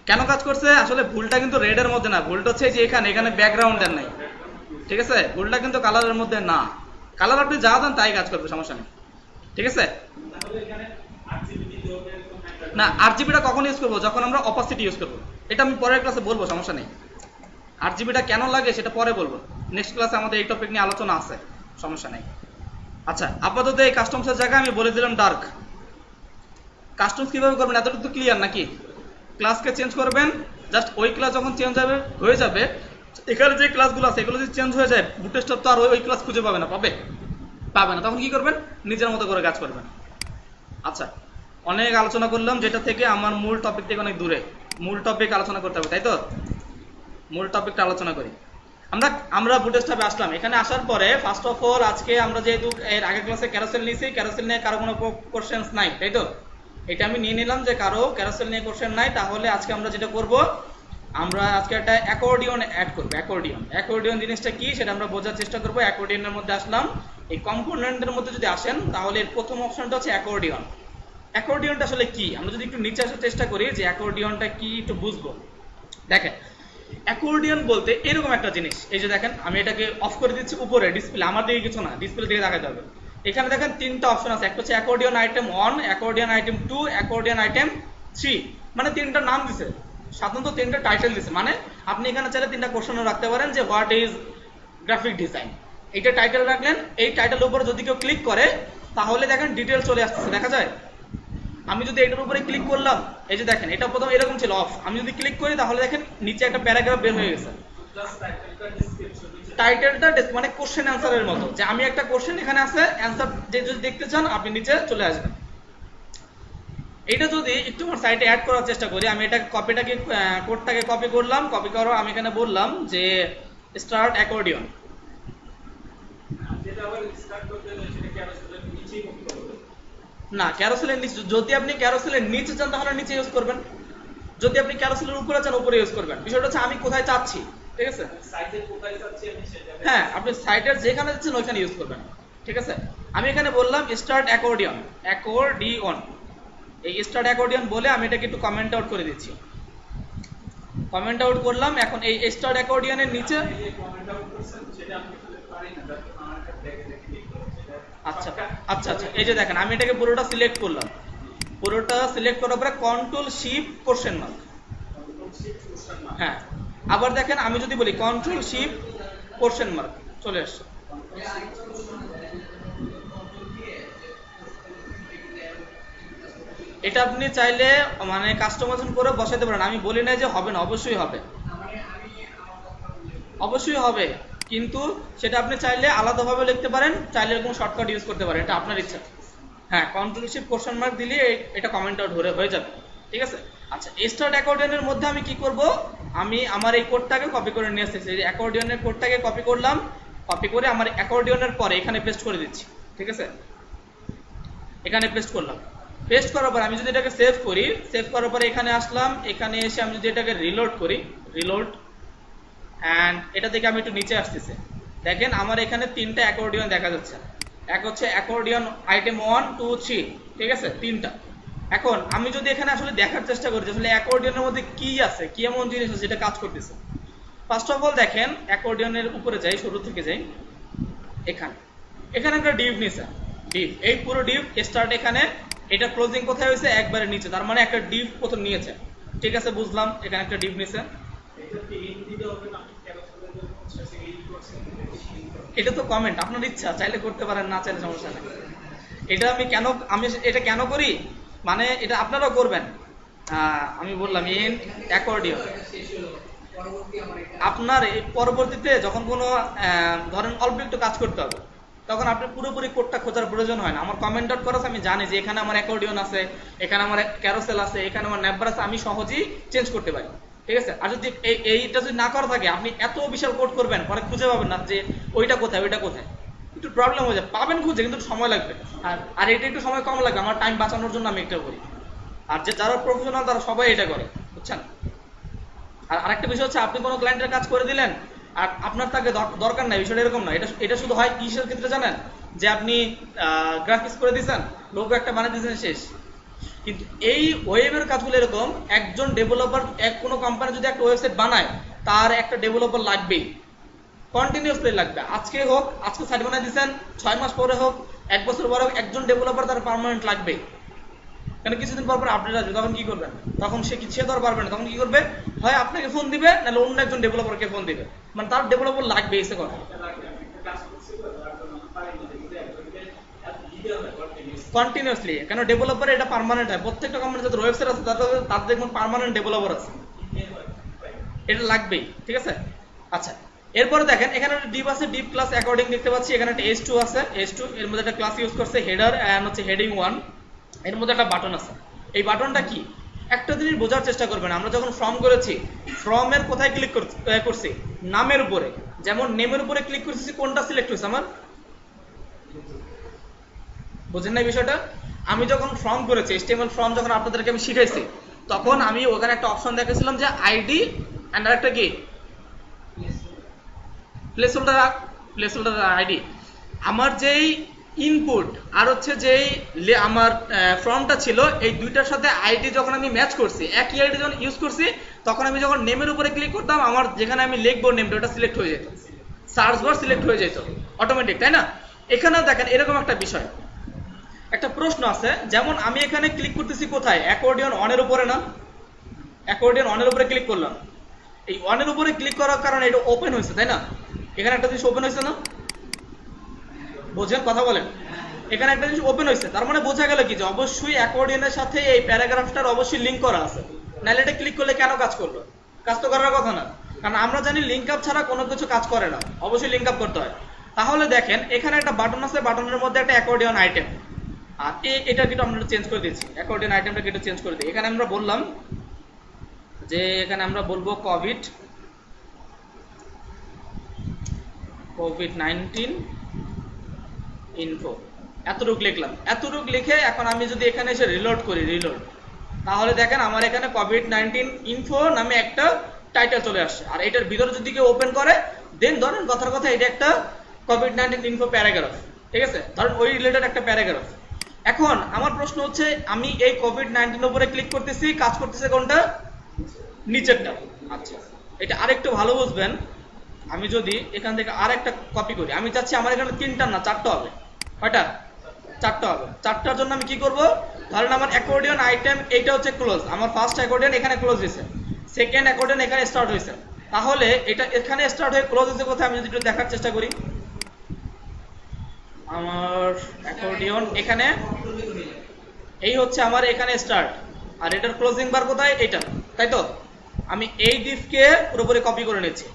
কেন কাজ করছে? আসলে ভুলটা কিন্তু রেডের মধ্যে না, ভুলটা হচ্ছে যে এখানে এখানে ব্যাকগ্রাউন্ড দেন নাই, ঠিক আছে? ভুলটা কিন্তু কালারের মধ্যে না, কালার আপনি যা দেন তাই কাজ করবে, সমস্যা নেই, ঠিক আছে? না, আরজিবিটা কখন ইউজ করবো? যখন আমরা অপাসিটি ইউজ করবো। এটা আমি পরের ক্লাসে বলবো, সমস্যা নেই। আরজিবিটা কেন লাগে সেটা পরে বলবো, নেক্সট ক্লাসে আমাদের এই টপিক নিয়ে আলোচনা আছে, সমস্যা নেই। আচ্ছা, আপাতত এই কাস্টমসের জায়গায় আমি বলে দিলাম ডার্ক। কাস্টমস কিভাবে করবেন এতটুকু তো ক্লিয়ার নাকি? ক্লাসকে চেঞ্জ করবেন, জাস্ট ওই ক্লাস যখন চেঞ্জ হয়ে যাবে, এখানে যে ক্লাসগুলো আছে এগুলো যদি চেঞ্জ হয়ে যায়, বুটস্ট্র্যাপ তো আর ওই ক্লাস খুঁজে পাবে না, পাবে না, তখন কি করবেন? নিজের মতো করে কাজ করবেন। আচ্ছা, অনেক আলোচনা করলাম, যেটা থেকে আমার মূল টপিক থেকে অনেক দূরে। মূল টপিক আলোচনা করতে হবে, তাই তো? মূল টপিকটা আলোচনা করি। আমরা বুটস্ট্র্যাপে আসলাম। এখানে আসার পরে ফার্স্ট অফ অল আজকে আমরা যেহেতু এর আগের ক্লাসে ক্যারোসেল নিয়েছি, ক্যারোসেল নিয়ে কারো কোনো কোশ্চেন্স নাই, তাই তো? এটা আমি নিয়ে নিলাম যে কারো ক্যারোসেল নিয়ে কোশ্চেন নাই। তাহলে আজকে আমরা যেটা করব, আমরা আজকে একটা অ্যাকর্ডিয়ন অ্যাড করব। অ্যাকর্ডিয়ন জিনিসটা কি সেটা আমরা বোঝার চেষ্টা করব। অ্যাকর্ডিয়নের মধ্যে আসলাম, এই কম্পোনেন্টের মধ্যে যদি আসেন তাহলে এর প্রথম অপশনটা হচ্ছে অ্যাকর্ডিয়ন। অ্যাকর্ডিয়নটা আসলে কি, আমরা যদি একটু নিচে আসার চেষ্টা করি যে অ্যাকর্ডিয়নটা কি একটু বুঝবো। দেখেন, অ্যাকর্ডিয়ন বলতে এরকম একটা জিনিস, এই যে দেখেন আমি এটাকে অফ করে দিচ্ছি উপরে ডিসপ্লে, আমার দিকে কিছু না, ডিসপ্লে দিকে দেখাতে হবে। এখানে দেখেন তিনটা অপশন আছে, একটা হচ্ছে accordion item 1, accordion item 2, accordion item 3। মানে তিনটা নাম দিছে, সাধারণত তিনটা টাইটেল দিছে। মানে আপনি এখানে চাইলে তিনটা কোশ্চেনও রাখতে পারেন যে হোয়াট ইজ গ্রাফিক ডিজাইন, এইটা টাইটেল রাখলেন। এই টাইটেলের উপরে যদি কেউ ক্লিক করে তাহলে দেখেন ডিটেল চলে আসতেছে, দেখা যায়। আমি যদি এটার উপরে ক্লিক করলাম, এই যে দেখেন এটা প্রথম এরকম ছিল অফ, আমি যদি ক্লিক করি তাহলে দেখেন নিচে একটা প্যারাগ্রাফ বের হয়ে গেছে। টাইটেলটা মানে কোশ্চেন অ্যান্সারের মতো, যে আমি একটা কোশ্চেন এখানে আছে, অ্যান্সার যে যদি দেখতে চান আপনি নিচে চলে আসবেন। এটা যদি একটু আমার সাইটে অ্যাড করার চেষ্টা করি, আমি এটা কোডটাকে কপি করলাম, কপি করো আমি এখানে বললাম যে স্টার্ট অ্যাকর্ডিয়ন। না, ক্যারোসেলের নিচে, যদি আপনি ক্যারোসেলের নিচে চান তাহলে নিচে ইউজ করবেন, যদি আপনি ক্যারোসেলের উপরে চান উপরে ইউজ করবেন। বিষয়টা হচ্ছে আমি কোথায় চাচ্ছি, ঠিক আছে? হ্যাঁ, আপনি সাইটের যেখানে যাচ্ছেন ওইখানে ইউজ করবেন, ঠিক আছে? আমি এখানে বললাম স্টার্ট অ্যাকর্ডিয়ন, এই স্টার্ট অ্যাকর্ডিয়ন বলে আমি এটাকে একটু কমেন্ট আউট করে দিচ্ছি। কমেন্ট আউট করলাম। এখন এই স্টার্ট অ্যাকর্ডিয়নের নিচে আচ্ছা আচ্ছা আচ্ছা, এই যে দেখেন আমি এটাকে পুরোটা সিলেক্ট করলাম, পুরোটা সিলেক্ট করার পরে কন্ট্রোল শিফট কোশ্চেন মার্ক। হ্যাঁ, আবার দেখেন আমি যদি বলি কন্ট্রোল শিফট কোশ্চেন মার্ক, চলে আসছে। এটা আপনি চাইলে মানে কাস্টমাইজেশন করে বসাতে পারেন, আমি বলি না যে হবে না, অবশ্যই হবে, অবশ্যই হবে, কিন্তু সেটা আপনি চাইলে আলাদাভাবে লিখতে পারেন, চাইলে এরকম শর্টকাট ইউজ করতে পারেন, এটা আপনার ইচ্ছা। হ্যাঁ, কন্ট্রোল শিফট কোশ্চেন মার্ক দিলে এটা কমেন্ট আউট হয়ে যাবে, ঠিক আছে। আচ্ছা, স্টার্ট অ্যাকর্ডিয়নের মধ্যে আমি কি করব, আমি আমার এই কোডটাকে কপি করে নিয়ে আসতেছি, এই অ্যাকর্ডিয়নের কোডটাকে কপি করলাম, কপি করে আমার অ্যাকর্ডিয়নের পরে এখানে পেস্ট করে দিচ্ছি, ঠিক আছে, এখানে পেস্ট করলাম। পেস্ট করার পর আমি যদি এটাকে সেভ করি, সেভ করার পরে এখানে আসলাম, এখানে এসে আমি যদি এটাকে রিলোড করি, রিলোড, অ্যান্ড এটা থেকে আমি একটু নিচে আসতেছি, দেখেন আমার এখানে তিনটা অ্যাকর্ডিয়ন দেখা যাচ্ছে। এক হচ্ছে অ্যাকর্ডিয়ন আইটেম 1 2 3, ঠিক আছে, তিনটা। এখন আমি যদি এখানে আসলে দেখার চেষ্টা করি আসলে অ্যাকর্ডিয়নের মধ্যে কি আছে, কি এমন জিনিস আছে যেটা কাজ করতেছে। ফার্স্ট অফ অল দেখেন, অ্যাকর্ডিয়নের উপরে যাই, শুরু থেকে যাই, এখানে এখানে একটা ডিভ নিছে, ডিভ, এই পুরো ডিভ স্টার্ট, এখানে এটা ক্লোজিং কোথায় হয়েছে, একবারে নিচে, তার মানে একটা ডিভ প্রথম নিয়েছে, ঠিক আছে, বুঝলাম, এখানে একটা ডিভ নিছে। এটা তো কমেন্ট, আপনার ইচ্ছা, চাইলে করতে পারেন, না চাইলে সমস্যা নেই। এটা আমি এটা কেন করি, মানে এটা আপনারাও করবেন। আমি বললাম এন্ড অ্যাকর্ডিয়ন, আপনার এই পরবর্তীতে যখন কোনো ধরেন অল্প একটু কাজ করতে হবে, তখন আপনি পুরোপুরি কোডটা খোঁজার প্রয়োজন হয় না। আমার কমেন্ট আউট করা আছে, আমি জানি যে এখানে আমার অ্যাকর্ডিয়ন আছে, এখানে আমার ক্যারোসেল আছে, এখানে আমার ন্যাববার আছে, আমি সহজেই চেঞ্জ করতে পারি, ঠিক আছে। আর যদি এইটা যদি না করা থাকে, আপনি এত বিশাল কোড করবেন, পরে খুঁজে পাবেন না যে ওইটা কোথায়, ওইটা কোথায়, একটু প্রবলেম হয়ে যায়, পাবেন খুঁজে, কিন্তু সময় লাগবে। আর এটা একটু সময় কম লাগবে, আমার টাইম বাঁচানোর জন্য আমি এটা করি। আর যারা প্রফেশনাল তারা সবাই এটা করে, বুঝছেন। আর আরেকটা বিষয় হচ্ছে, আপনি কোনো ক্লায়েন্টের কাজ করে দিলেন আর আপনার তাকে দরকার নাই, বিষয়টা এরকম না। এটা শুধু হয় কিসের ক্ষেত্রে জানেন, যে আপনি গ্রাফিক্স করে দিয়েছেন, লোগো একটা বানিয়ে দিয়েছেন, শেষ। কিন্তু এই ওয়েবের কাজগুলো এরকম, একজন ডেভেলপার, কোনো কোম্পানি যদি একটা ওয়েবসাইট বানায়, তার একটা ডেভেলপার লাগবেই, কন্টিনিউয়াসলি লাগবে। আজকে হোক, আজকে সাইট বানিয়ে দিয়েছেন, 6 মাস পরে হোক, 1 বছর পরে হোক, একজন ডেভেলপার তার পার্মানেন্ট লাগবেই। কারণ কিছুদিন পর আপডেট আসবে, তখন কি করবেন, তখন সে তো আর পারবে না, তখন কি করবে, হয় আপনাকে ফোন দিবে, নাহলে অন্য একজন ডেভেলপারকে ফোন দিবে, মানে তার ডেভেলপার লাগবে, এসে কথা কন্টিনিউয়াসলি। কেন ডেভেলপার এটা পার্মানেন্ট হয়, প্রত্যেকটা কোম্পানি যাদের ওয়েবসাইট আছে তাদের দেখুন পার্মানেন্ট ডেভেলপার আছে, এটা লাগবেই, ঠিক আছে। আচ্ছা, এরপরে দেখেন এখানে একটা ডিপ আছে, ডিপ ক্লাস অ্যাকর্ডিং দেখতে পাচ্ছি, এখানে একটা h2 আছে, h2 এর মধ্যে একটা ক্লাস ইউজ করছে, হেডার এন্ড হচ্ছে হেডিং 1, এর মধ্যে একটা বাটন আছে। এই বাটনটা কি, একটা জিনিস বোঝার চেষ্টা করবেন, আমরা যখন ফর্ম করেছি, ফর্মের কোথায় ক্লিক করছি, নামের উপরে, যেমন নেমের উপরে ক্লিক করছি, কোনটা সিলেক্ট হয়েছে আমার, বুঝেন না বিষয়টা। আমি যখন ফর্ম করেছি, HTML ফর্ম যখন আপনাদেরকে আমি শিখাইছি, তখন আমি ওখানে একটা অপশন দেখেছিলাম যে আইডি এন্ড আরেকটা কি, প্লেসহোল্ডার আইডি। আমার যেই ইনপুট আর হচ্ছে যেই আমার ফর্মটা ছিল, এই দুইটার সাথে আইডি যখন আমি ম্যাচ করছি, একই আইডি যখন ইউজ করছি, তখন আমি যখন নেমের উপরে ক্লিক করতাম, আমার যেখানে আমি লিখবো নেমটা, ওটা সিলেক্ট হয়ে যেত, সার্চ বার সিলেক্ট হয়ে যেত অটোমেটিক, তাই না। এখানেও দেখেন এরকম একটা বিষয়, একটা প্রশ্ন আছে, যেমন আমি এখানে ক্লিক করতেছি কোথায়, অ্যাকর্ডিয়ন অনের উপরে না, অ্যাকর্ডিয়ন অনের উপরে ক্লিক করলাম, এই অনের উপরে ক্লিক করার কারণে এটা ওপেন হয়েছে, তাই না। এখানে একটা জিনিস ওপেন হয়েছে না, বোঝেন, কথা বলেন, এখানে একটা জিনিস ওপেন হয়েছে, তার মানে বোঝা গেল কি, যে অবশ্যই অ্যাকর্ডিয়নের সাথে এই প্যারাগ্রাফটার অবশ্যই লিঙ্ক করা আছে, নাহলে এটা ক্লিক করলে কেন কাজ করলো, কাজ তো করার কথা না, কারণ আমরা জানি লিঙ্ক আপ ছাড়া কোনো কিছু কাজ করে না, অবশ্যই লিঙ্ক আপ করতে হয়। তাহলে দেখেন এখানে একটা বাটন আছে, বাটনের মধ্যে একটা অ্যাকর্ডিয়ন আইটেম, আর এটা কিন্তু আমরা চেঞ্জ করে দিচ্ছি, অ্যাকর্ডিয়ন আইটেমটা কিন্তু চেঞ্জ করে দিই। এখানে আমরা বললাম যে, এখানে আমরা বলবো কোভিড-19 ইনফো, এতটুক লিখলাম, এতটুক লিখে এখন আমি যদি এখানে এসে রিলোড করি, রিলোড, তাহলে দেখেন আমার এখানে কোভিড-19 ইনফো নামে একটা টাইটেল চলে আসছে। আর এটার ভিতরে যদি কেউ ওপেন করে, দেন ধরেন কথার কথা এটা একটা কোভিড-19 ইনফো প্যারাগ্রাফ, ঠিক আছে, ধরেন ওই রিলেটেড একটা প্যারাগ্রাফ। এখন আমার প্রশ্ন হচ্ছে, আমি এই কোভিড-19 উপরে ক্লিক করতেছি, কাজ করতেছে কোনটা, নিচেরটা। আচ্ছা, এটা আরেকটু ভালো বুঝবেন, আমি যদি এখান থেকে আরেকটা কপি করি, আমি চাচ্ছি আমার এখানে 3টা না 4টা হবে, কয়টা, 4টা হবে। 4টার জন্য আমি কি করব, ধরেন আমার অ্যাকর্ডিয়ন আইটেম এইটা হচ্ছে ক্লোজ, আমার ফার্স্ট অ্যাকর্ডিয়ন এখানে ক্লোজ হয়েছে, সেকেন্ড অ্যাকর্ডিয়ন এখানে স্টার্ট হয়েছে, তাহলে এটা এখানে স্টার্ট হয়ে ক্লোজ হয়েছে কোথায়, আমি যদি একটু দেখার চেষ্টা করি, আমার অ্যাকর্ডিয়ন এখানে, এই হচ্ছে আমার এখানে স্টার্ট, আর এটার ক্লোজিং বার কোথায়, এটা, তাই তো? আমি এই ডিভকে পুরোপুরি কপি করে নিচ্ছি।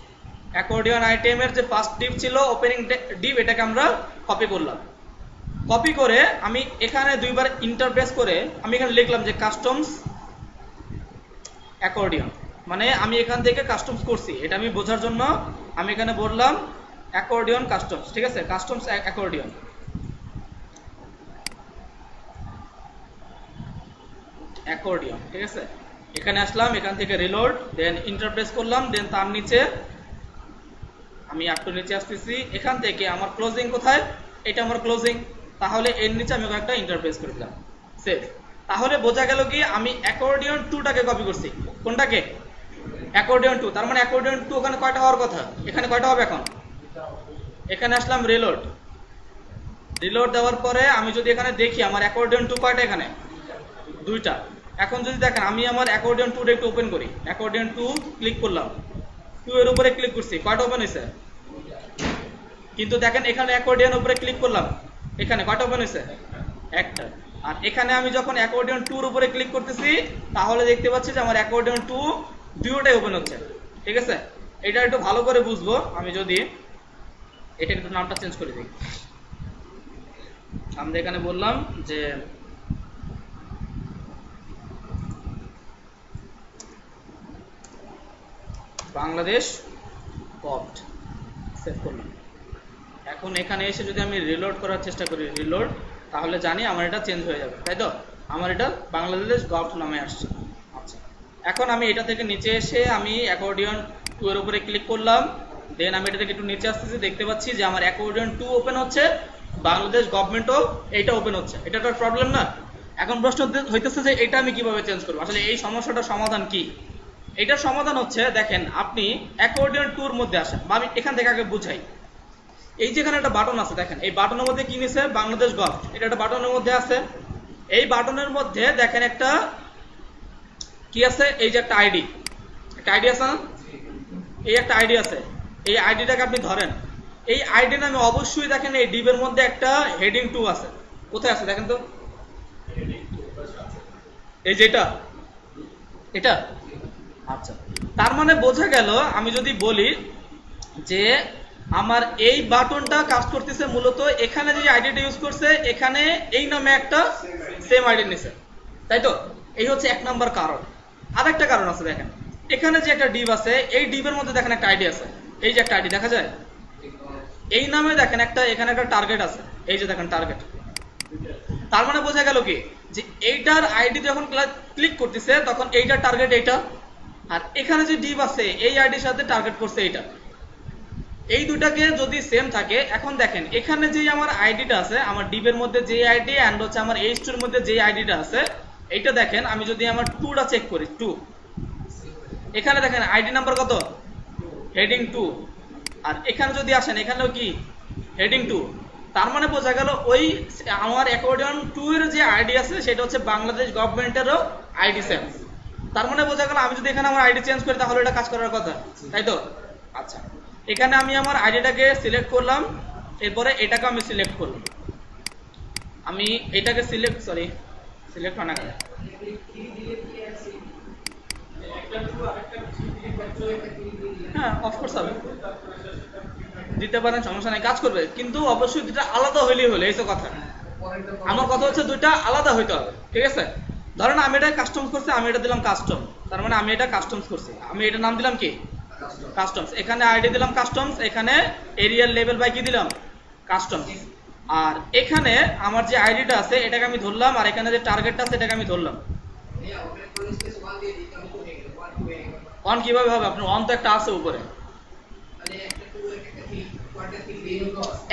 অ্যাকর্ডিয়ন আইটেমের যে ফার্স্ট ডিভ ছিল ওপেনিং ডিভ, এটাকে আমরা কপি করলাম। কপি করে আমি এখানে দুইবার ইন্টারপ্রেস করে আমি এখানে লিখলাম যে কাস্টমস অ্যাকর্ডিয়ন, মানে আমি এখান থেকে কাস্টমস করছি, এটা আমি বোঝার জন্য আমি এখানে বললাম অ্যাকর্ডিয়ন কাস্টমস, ঠিক আছে? Customs accordion. অ্যাকর্ডিয়ন, ঠিক আছে? এখানে আসলাম, এখান থেকে রিলোড, দেন ইন্টারপ্রেস করলাম, দেন তার নিচে আমি একটু নিচে আসতেছি, এখান থেকে আমার ক্লোজিং কোথায়, এটা আমার ক্লোজিং, তাহলে এর নিচে আমি একটা ইন্টারপ্রেস করে দিলাম, সেভ। তাহলে বোঝা গেল কি আমি অ্যাকর্ডিয়ন 2টাকে কপি করছি। কোনটাকে? অ্যাকর্ডিয়ন 2। তার মানে অ্যাকর্ডিয়ন 2 ওখানে কয়টা হওয়ার কথা, এখানে কয়টা হবে এখন? এখানে আসলাম, রিলোড, রিলোড দেওয়ার পরে আমি যদি এখানে দেখি আমার অ্যাকর্ডিয়ন 2 কয়টা, এখানে 2টা। এখন যদি দেখেন আমি আমার অ্যাকর্ডিয়ন 2 একটু ওপেন করি, অ্যাকর্ডিয়ন 2 ক্লিক করলাম, 2 এর উপরে ক্লিক করছি, কয়টা ওপেন হয়েছে? কিন্তু দেখেন এখানে অ্যাকর্ডিয়ন উপরে ক্লিক করলাম, এখানে কয়টা ওপেন হয়েছে? একটা। আর এখানে আমি যখন অ্যাকর্ডিয়ন 2 এর উপরে ক্লিক করতেছি তাহলে দেখতে পাচ্ছি যে আমার অ্যাকর্ডিয়ন 2 দুটোটাই ওপেন হচ্ছে, ঠিক আছে? এটা একটু ভালো করে বুঝবো, আমি যদি এটা একটু নামটা চেঞ্জ করে দিই, আমরা এখানে বললাম যে বাংলাদেশ গভট, সেভ করলাম। এখন এখানে এসে যদি আমি রিলোড করার চেষ্টা করি, রিলোড, তাহলে জানি আমার এটা চেঞ্জ হয়ে যাবে, তাই তো? আমার এটা বাংলাদেশ গভট নামে আসছে। আচ্ছা, এখন আমি এটা থেকে নিচে এসে আমি অ্যাকর্ডিয়ন 2 এর উপরে ক্লিক করলাম, দেন আমি এটা থেকে একটু নিচে আসতেছি, দেখতে পাচ্ছি যে আমার অ্যাকর্ডিয়ন 2 ওপেন হচ্ছে, বাংলাদেশ গভর্নমেন্টও এইটা ওপেন হচ্ছে, এটা তো প্রবলেম না? এখন প্রশ্ন হইতেছে যে এটা আমি কিভাবে চেঞ্জ করবো, আসলে এই সমস্যাটার সমাধান কি? এটার সমাধান হচ্ছে, দেখেন আপনি অ্যাকর্ডিয়ন 2 এর মধ্যে আসেন, বা আমি এখান থেকে আগে বুঝাই। এই যেখানে একটা বাটন আছে, দেখেন এই বাটনের মধ্যে কি নিছে, বাংলাদেশ গভট, এটা একটা বাটনের মধ্যে আছে। এই বাটনের মধ্যে দেখেন একটা কি আছে, এই যে একটা আইডি, একটা আইডি আছে না? এই একটা আইডি আছে, এই আইডিটাকে আপনি ধরেন, এই আইডি নামে অবশ্যই দেখেন এই ডিবের মধ্যে একটা হেডিং 2 আছে। কোথায় আছে দেখেন তো, এই যে এটা, এটা। আচ্ছা, তার মানে বোঝা গেল আমি যদি বলি যে আমার এই বাটনটা কাজ করতেছে মূলত এখানে যে আইডিটা ইউজ করছে, এখানে এই নামে একটা সেম আইডি নিছে, তাই তো? এই হচ্ছে 1 নাম্বার কারণ। আরেকটা কারণ আছে, দেখেন এখানে যে একটা ডিভ আছে, এই ডিভের মধ্যে দেখেন একটা আইডি আছে, এই যে একটা আইডি দেখা যায়, এই নামে দেখেন একটা এখানে একটা টার্গেট আছে, এই যে দেখেন টার্গেট। তার মানে বোঝা গেল কি যে এইটার আইডি যখন ক্লিক করতেছে তখন এইটার টার্গেট এইটা, আর এখানে যে ডিভ আছে এই আইডির সাথে টার্গেট করছে এইটা। এই দুটাকে যদি সেম থাকে, এখন দেখেন এখানে যে আমার আইডিটা আছে, আমার ডিভের মধ্যে যে আইডি এন্ড হচ্ছে আমার H2 এর মধ্যে যে আইডিটা আছে, এইটা দেখেন আমি যদি আমার 2টা চেক করি, 2, এখানে দেখেন আইডি নাম্বার কত, হেডিং 2, আর এখানে যদি আসেন এখানেও কি হেডিং 2। তার মানে বোঝা গেল ওই আমার অ্যাকর্ডিয়ন 2 এর যে আইডি আছে সেটা হচ্ছে বাংলাদেশ গভর্নমেন্টেরও আইডি সেম। তার মানে বোঝা গেল আমি যদি এখানে আমার আইডি চেঞ্জ করি তাহলে এটা কাজ করার কথা, তাই তো? আচ্ছা, এখানে আমি আমার আইডিটাকে সিলেক্ট করলাম, এরপরে এটাকে আমি সিলেক্ট করলাম, আমি এটাকে সিলেক্ট হয় না কেন? হ্যাঁ, অফকোর্স হবে, দিতে পারেন, সমস্যা নাই, কাজ করবে, কিন্তু অবশ্যই দুটা আলাদা হইলেই হলো, এই তো কথা। আমার কথা হচ্ছে দুইটা আলাদা হইতে হবে, ঠিক আছে? ধরেন আমি এটা কাস্টমস করছি, আমি এটা দিলাম কাস্টম, তার মানে আমি এটা কাস্টমস করছি, আমি এটার নাম দিলাম কি, কাস্টমস। এখানে আইডি দিলাম কাস্টমস, এখানে এরিয়াল লেভেল বাই কি দিলাম, কাস্টমস। আর এখানে আমার যে আইডিটা আছে এটাকে আমি ধরলাম, আর এখানে যে টার্গেটটা আছে এটাকে আমি ধরলাম। অন কিভাবে হবে, আপনার অন তো একটা আছে উপরে,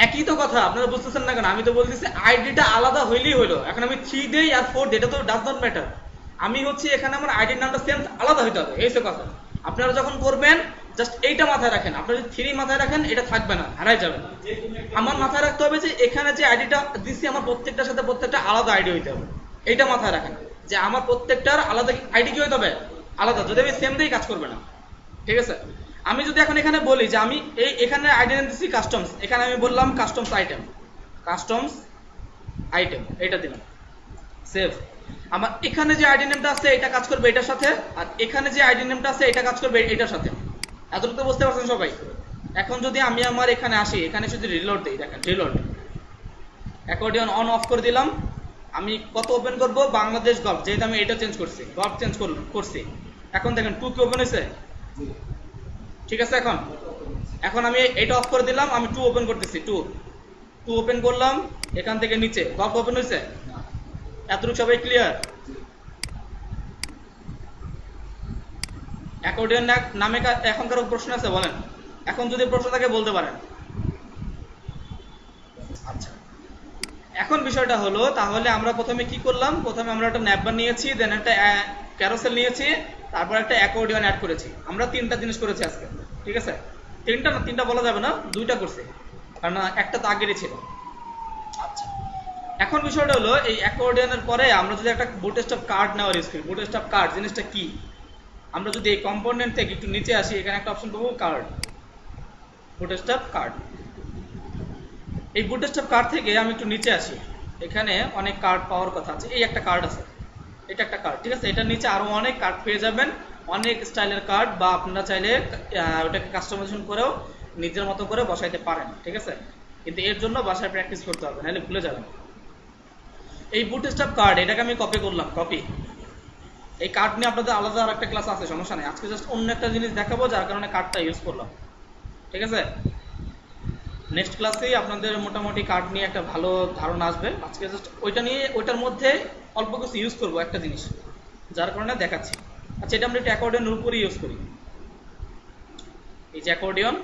একই তো কথা, আপনারা বুঝতেছেন না কেন? আমি তো বলতেছি আইডিটা আলাদা হইলেই হলো। এখন আমি 3 দেই আর 4 দেই, এটা তো ডাজ নট ম্যাটার। আমি হচ্ছে এখানে আমার আইডির নামটা সেম আলাদা হইতে হবে, এই তো কথা। আপনারা যখন করবেন জাস্ট এইটা মাথায় রাখেন, আপনারা যদি 3 মাথায় রাখেন এটা থাকবে না, হারাই যাবে। আমার মাথায় রাখতে হবে যে এখানে যে আইডিটা দিছি আমার প্রত্যেকটার সাথে প্রত্যেকটা আলাদা আইডি হইতে হবে, এইটা মাথায় রাখেন যে আমার প্রত্যেকটার আলাদা আইডি কি হইতে হবে, আলাদা। যদি আমি সেম দেই কাজ করবে না, ঠিক আছে? আমি যদি এখন এখানে বলি যে আমি এই এখানে আইডি নেম দিচ্ছি কাস্টমস, এখানে আমি বললাম কাস্টমস আইটেম, কাস্টমস আইটেম, এটা দিলাম, সেভ। আমার এখানে যে আইডি নেমটা আছে এটা কাজ করবে এটার সাথে, আর এখানে যে আইডি নেমটা আছে এটা কাজ করবে এটার সাথে। এতটুকু বুঝতে পারছেন সবাই? এখন যদি আমি আমার এখানে আসি, এখানে যদি রিলোড দিই, দেখেন রিলোড, অ্যাকর্ডিয়ন অন অফ করে দিলাম। আমি কত ওপেন করব? বাংলাদেশ গল্ফ, যেহেতু আমি এটা চেঞ্জ করছি, গল্ফ চেঞ্জ করছি। এখন দেখেন 2 কি ওপেন হয়েছে? ঠিক আছে। এখন এখন আমি এটা অফ করে দিলাম, আমি 2 ওপেন করতেছি, 2 ওপেন করলাম, এখান থেকে নিচে গল্ফ ওপেন হয়েছে। এতটুকু সবাই ক্লিয়ার? অ্যাকর্ডিয়ন নামে এখন কারো প্রশ্ন আছে বলেন? এখন যদি প্রশ্ন থাকে বলতে পারেন। আচ্ছা, এখন বিষয়টা হলো, তাহলে আমরা প্রথমে কি করলাম? প্রথমে আমরা একটা ন্যাপবার নিয়েছি, দেন একটা ক্যারোসেল নিয়েছি, তারপর একটা অ্যাকর্ডিয়ন অ্যাড করেছি। আমরা 3টা জিনিস করেছি আজকে, ঠিক আছে? 3টা বলা যাবে না, 2টা করছি, কারণ একটা তো আগেরই ছিল। আচ্ছা, এখন বিষয়টা হলো, এই অ্যাকর্ডিয়নের পরে আমরা যদি একটা বুটস্ট্র্যাপ কার্ড নেওয়ার ইউজ করি। বুটস্ট্র্যাপ কার্ড জিনিসটা কি? আমরা যদি এই কম্পোনেন্ট থেকে একটু নিচে আসি, এখানে একটা অপশন পাবো কার্ড, বুটস্ট্র্যাপ কার্ড। এই বুটস্ট্র্যাপ কার্ড থেকে আমি একটু নিচে আসি, এখানে অনেক কার্ড পাওয়ার কথা আছে। এই একটা কার্ড আছে, এটা একটা কার্ড, ঠিক আছে? এটার নিচে আরো অনেক কার্ড পেয়ে যাবেন, অনেক স্টাইলের কার্ড, বা আপনারা চাইলে ওটাকে কাস্টমাইজেশন করেও নিজের মতো করে বসাইতে পারেন, ঠিক আছে? কিন্তু এর জন্য বাসায় প্র্যাকটিস করতে হবে, নাহলে ভুলে যাবেন। এই বুটস্ট্র্যাপ কার্ড, এটাকে আমি কপি করলাম, কপি। এই কার্ড নিয়ে আপনাদের আলাদা আর একটা ক্লাস আছে, সমস্যা নেই। আজকে জাস্ট অন্য একটা জিনিস দেখাবো, যার কারণে কার্ডটা ইউজ করলাম, ঠিক আছে? নেক্সট ক্লাসেই আপনাদের মোটামুটি কার্ড নিয়ে একটা ভালো ধারণা আসবে। আজকে জাস্ট ওইটা নিয়ে, ওইটার মধ্যে অল্প কিছু ইউজ করবো একটা জিনিস, যার কারণে দেখাচ্ছি। আচ্ছা, এটা আমরা একটু অ্যাকর্ডিয়নের উপরে ইউজ করি। এই যে অ্যাকর্ডিয়ন,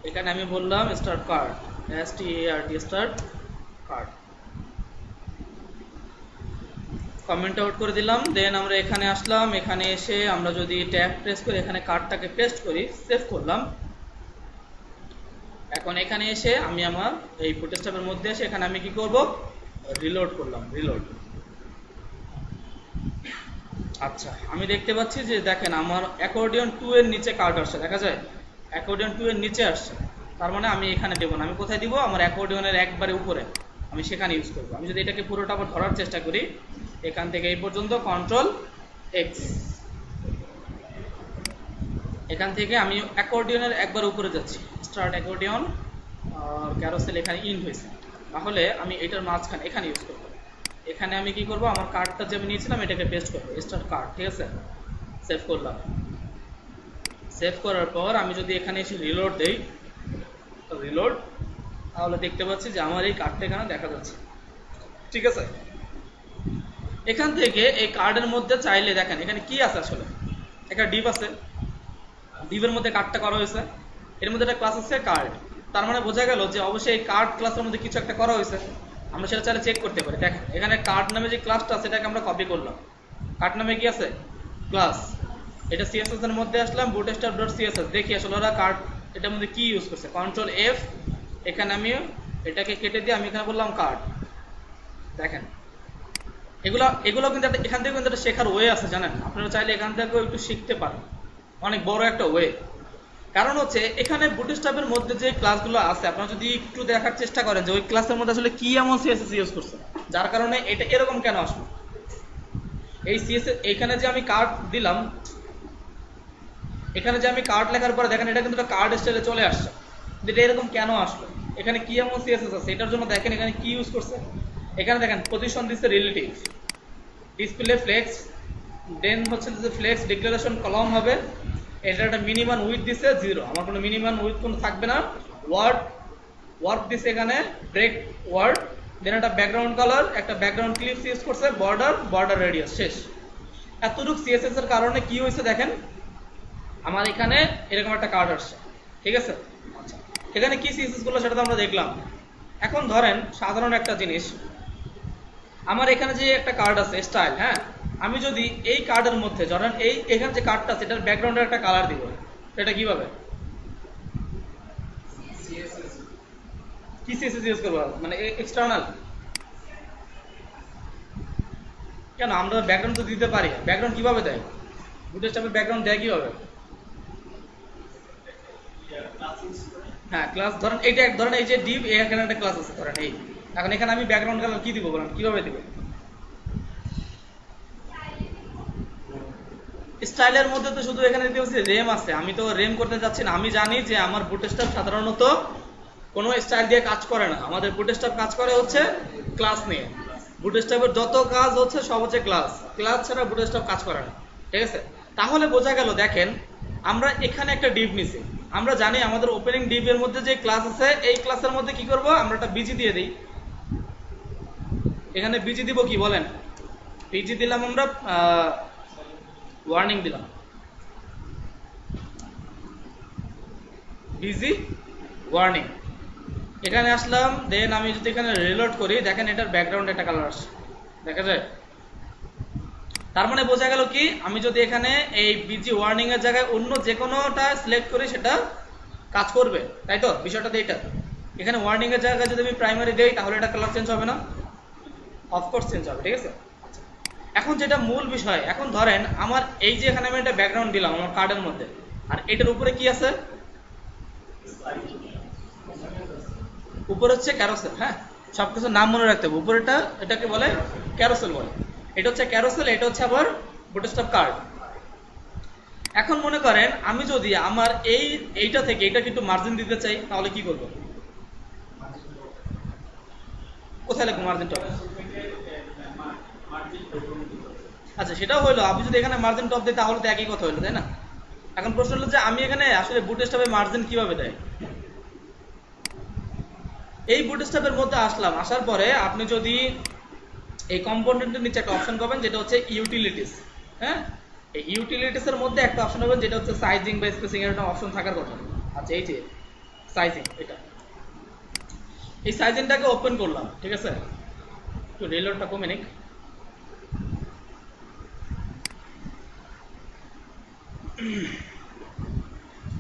এখানে আমি বললাম start card, START, start card, comment out করে দিলাম। দেন আমরা এখানে আসলাম, এখানে এসে আমরা যদি ট্যাব প্রেস করি, এখানে কার্ডটাকে পেস্ট করি, সেভ করলাম। এখন এখানে এসে আমি আমার এই বুটস্ট্র্যাপের মধ্যে এসে এখানে আমি কি করব? রিলোড করলাম, রিলোড। আচ্ছা, আমি দেখতে পাচ্ছি যে দেখেন আমার অ্যাকর্ডিয়ন 2 এর নিচে কার্ড আসছে, দেখা যায় অ্যাকর্ডিয়ন 2 এর নিচে আসছে। তার মানে আমি এখানে দেবো না, আমি কোথায় দিব? আমার অ্যাকর্ডিয়নের একবারে উপরে, আমি সেখানে ইউজ করবো। আমি যদি এটাকে পুরোটা আবার ধরার চেষ্টা করি, এখান থেকে এই পর্যন্ত Ctrl+X, এখান থেকে আমি অ্যাকর্ডিয়নের একবার উপরে যাচ্ছি, স্টার্ট অ্যাকর্ডিয়ন, আর ক্যারোসেল এখানে ইন্ড হয়েছে। তাহলে আমি এটার মাঝখানে এখানে ইউজ করবো। এখানে আমি কি করব? আমার কার্ডটা যে আমি নিয়েছিলাম এটাকে পেস্ট করবো, স্টার্ট কার্ড, ঠিক আছে? সেভ করলাম। সেভ করার পর আমি যদি এখানে এসে রিলোড দেই, রিলোড, তাহলে দেখতে পাচ্ছি যে আমার এই কার্ডটা এখানে দেখা যাচ্ছে, ঠিক আছে? এখান থেকে এই কার্ডের মধ্যে চাইলে দেখেন এখানে কি আছে, আসলে একটা ডিভ আছে, ডিভের মধ্যে কার্ডটা করা হয়েছে, এর মধ্যে একটা ক্লাস আছে কার্ড। তার মানে বোঝা গেল যে অবশ্যই এই কার্ড ক্লাসের মধ্যে কিছু একটা করা হয়েছে। আমরা সেটা চাইলে চেক করতে পারি। দেখেন এখানে কার্ড নামে যে ক্লাসটা আছে এটাকে আমরা কপি করলাম, কার্ড নামে কি আছে? ক্লাস। এটা সিএসএস এর মধ্যে আসলাম, bootstrap.css, দেখি আসলে ওরা কার্ড এটার মধ্যে কি ইউজ করছে। Ctrl+F, এখানে আমি এটাকে কেটে দিয়ে আমি এখানে বললাম কার্ড। দেখেন এগুলো কিন্তু এখান থেকে কিন্তু একটা শেখার ওয়ে আছে, জানেন? আপনারা চাইলে এখান থেকেও একটু শিখতে পারেন, অনেক বড় একটা ওয়ে। কারণ হচ্ছে এখানে বুটস্ট্র্যাপের মধ্যে যে ক্লাসগুলো আছে, আপনারা যদি একটু দেখার চেষ্টা করেন যে ওই ক্লাসের মধ্যে আসলে কি এমন সিএসএস ইউজ করছে, যার কারণে এটা এরকম কেন আসলো। এই সিএসএস এখানে যে আমি কার্ড দিলাম, এখানে যে আমি কার্ড লেখার পরে দেখেন এটা কিন্তু একটা কার্ড স্টাইলে চলে আসছে, এটা এরকম কেন আসলো? এখানে কি এমন সিএসএস আছে এটার জন্য দেখেন এখানে কি ইউজ করছে। এখানে দেখেন পজিশন দিচ্ছে রিলেটিভ, ডিসপ্লে ফ্লেক্স, দেন হচ্ছে যে ফ্লেক্স ডিক্লারেশন কলম হবে, এটা একটা মিনিমাম উইথ দিছে 0, আমার কোনো মিনিমাম উইথ কোনো থাকবে না। ওয়ার্ড দিছে এখানে, ব্রেক ওয়ার্ড, দেন একটা ব্যাকগ্রাউন্ড কালার, একটা ব্যাকগ্রাউন্ড ক্লিপস ইউজ করছে, বর্ডার রেডিয়াস, শেষ। এতটুকু সিএসএস এর কারণে কি হয়েছে দেখেন, আমার এখানে এরকম একটা কার্ড আসছে, ঠিক আছে? আচ্ছা, এখানে কি সিএসএস গুলো সেটা তো আমরা দেখলাম। এখন ধরেন সাধারণ একটা জিনিস, আমার এখানে যে একটা কার্ড আছে স্টাইল, হ্যাঁ, আমি যদি এই কার্ডের মধ্যে ধরেন এখানে যে কার্ডটা আছে এটার ব্যাকগ্রাউন্ডের একটা কালার দিব, সেটা কিভাবে? কি সিএসএস ইউজ করবো? মানে এক্সটার্নাল? কেন, আমরা ব্যাকগ্রাউন্ড তো দিতে পারি। ব্যাকগ্রাউন্ড কিভাবে দেয়? বুটস্ট্র্যাপের ব্যাকগ্রাউন্ড দেয় কিভাবে? হ্যাঁ, ক্লাস ধরেন এইটা ধরেন এই যে ডিভ, এখানে একটা ক্লাস আছে ধরেন এই, এখন এখানে আমি ব্যাকগ্রাউন্ড কালার কি দিব বলেন, কিভাবে দিব? স্টাইলের মধ্যে তো শুধু এখানে দেখতে পাচ্ছি রেম আছে, আমি তো রেম করতে যাচ্ছি না। আমি জানি যে আমার বুটস্ট্র্যাপ সাধারণত কোনো স্টাইল দিয়ে কাজ করে না, আমাদের বুটস্ট্র্যাপ কাজ করে হচ্ছে ক্লাস নিয়ে। বুটস্ট্র্যাপের যত কাজ হচ্ছে সব হচ্ছে ক্লাস, ক্লাস ছাড়া বুটস্ট্র্যাপ কাজ করে না, ঠিক আছে? তাহলে বোঝা গেল, দেখেন আমরা এখানে একটা ডিভ নিছি, আমরা জানি আমাদের ওপেনিং ডিভের মধ্যে যে ক্লাস আছে, এই ক্লাসের মধ্যে কি করব, আমরা একটা বিজি দিয়ে দিই। এখানে বিজি দিব কি বলেন? বিজি দিলাম আমরা ওয়ার্নিং দিলাম, বিজি ওয়ার্নিং। এখানে আসলাম, দেন আমি যদি এখানে রিলোড করি, দেখেন এটার ব্যাকগ্রাউন্ডে একটা কালার আসে, দেখা যায়? তার মানে বোঝা গেল কি, আমি যদি এখানে এই বিজি ওয়ার্নিং এর জায়গায় অন্য যে কোনোটা সিলেক্ট করি সেটা কাজ করবে, তাই তো? বিষয়টা এইটা, এখানে ওয়ার্নিং এর জায়গায় যদি আমি প্রাইমারি দেই তাহলে এটা কালার চেঞ্জ হবে না? অফকোর্স চেঞ্জ হবে, ঠিক আছে? এখন যেটা মূল বিষয়, এখন ধরেন আমার এই যে এখানে আমি একটা ব্যাকগ্রাউন্ড দিলাম আমার কার্ডের মধ্যে, আর এটার উপরে কি আছে? উপরে হচ্ছে ক্যারোসেল। হ্যাঁ, সবকিছুর নাম মনে রাখতে হবে। উপরেটা এটাকে বলে ক্যারোসেল বলে, এটা হচ্ছে ক্যারোসেল, এটা হচ্ছে আবার বুটস্ট্র্যাপ কার্ড। এখন মনে করেন আমি যদি আমার এইটা থেকে এটাকে একটু মার্জিন দিতে চাই, তাহলে কি করব? কোথায় লিখবো মার্জিন টপ? আচ্ছা, সেটাও হইলো, আমি যদি এখানে মার্জিন টপ দিই তাহলে তো একই কথা হইলো, তাই না? এখন প্রশ্ন হলো যে আমি এখানে আসলে বুটস্ট্র্যাপে মার্জিন কিভাবে দেয়? এই বুটস্ট্র্যাপের মধ্যে আসলাম, আসার পরে আপনি যদি এই কম্পোনেন্টের নিচে একটা অপশন পাবেন যেটা হচ্ছে ইউটিলিটিস। হ্যাঁ, এই ইউটিলিটিস এর মধ্যে একটা অপশন পাবেন যেটা হচ্ছে সাইজিং বা স্পেসিং এর একটা অপশন থাকার কথা। আচ্ছা, এই যে সাইজিং, এটা এই সাইজিংটাকে ওপেন করলাম, ঠিক আছে? একটু রিলোডটা কমে নিক।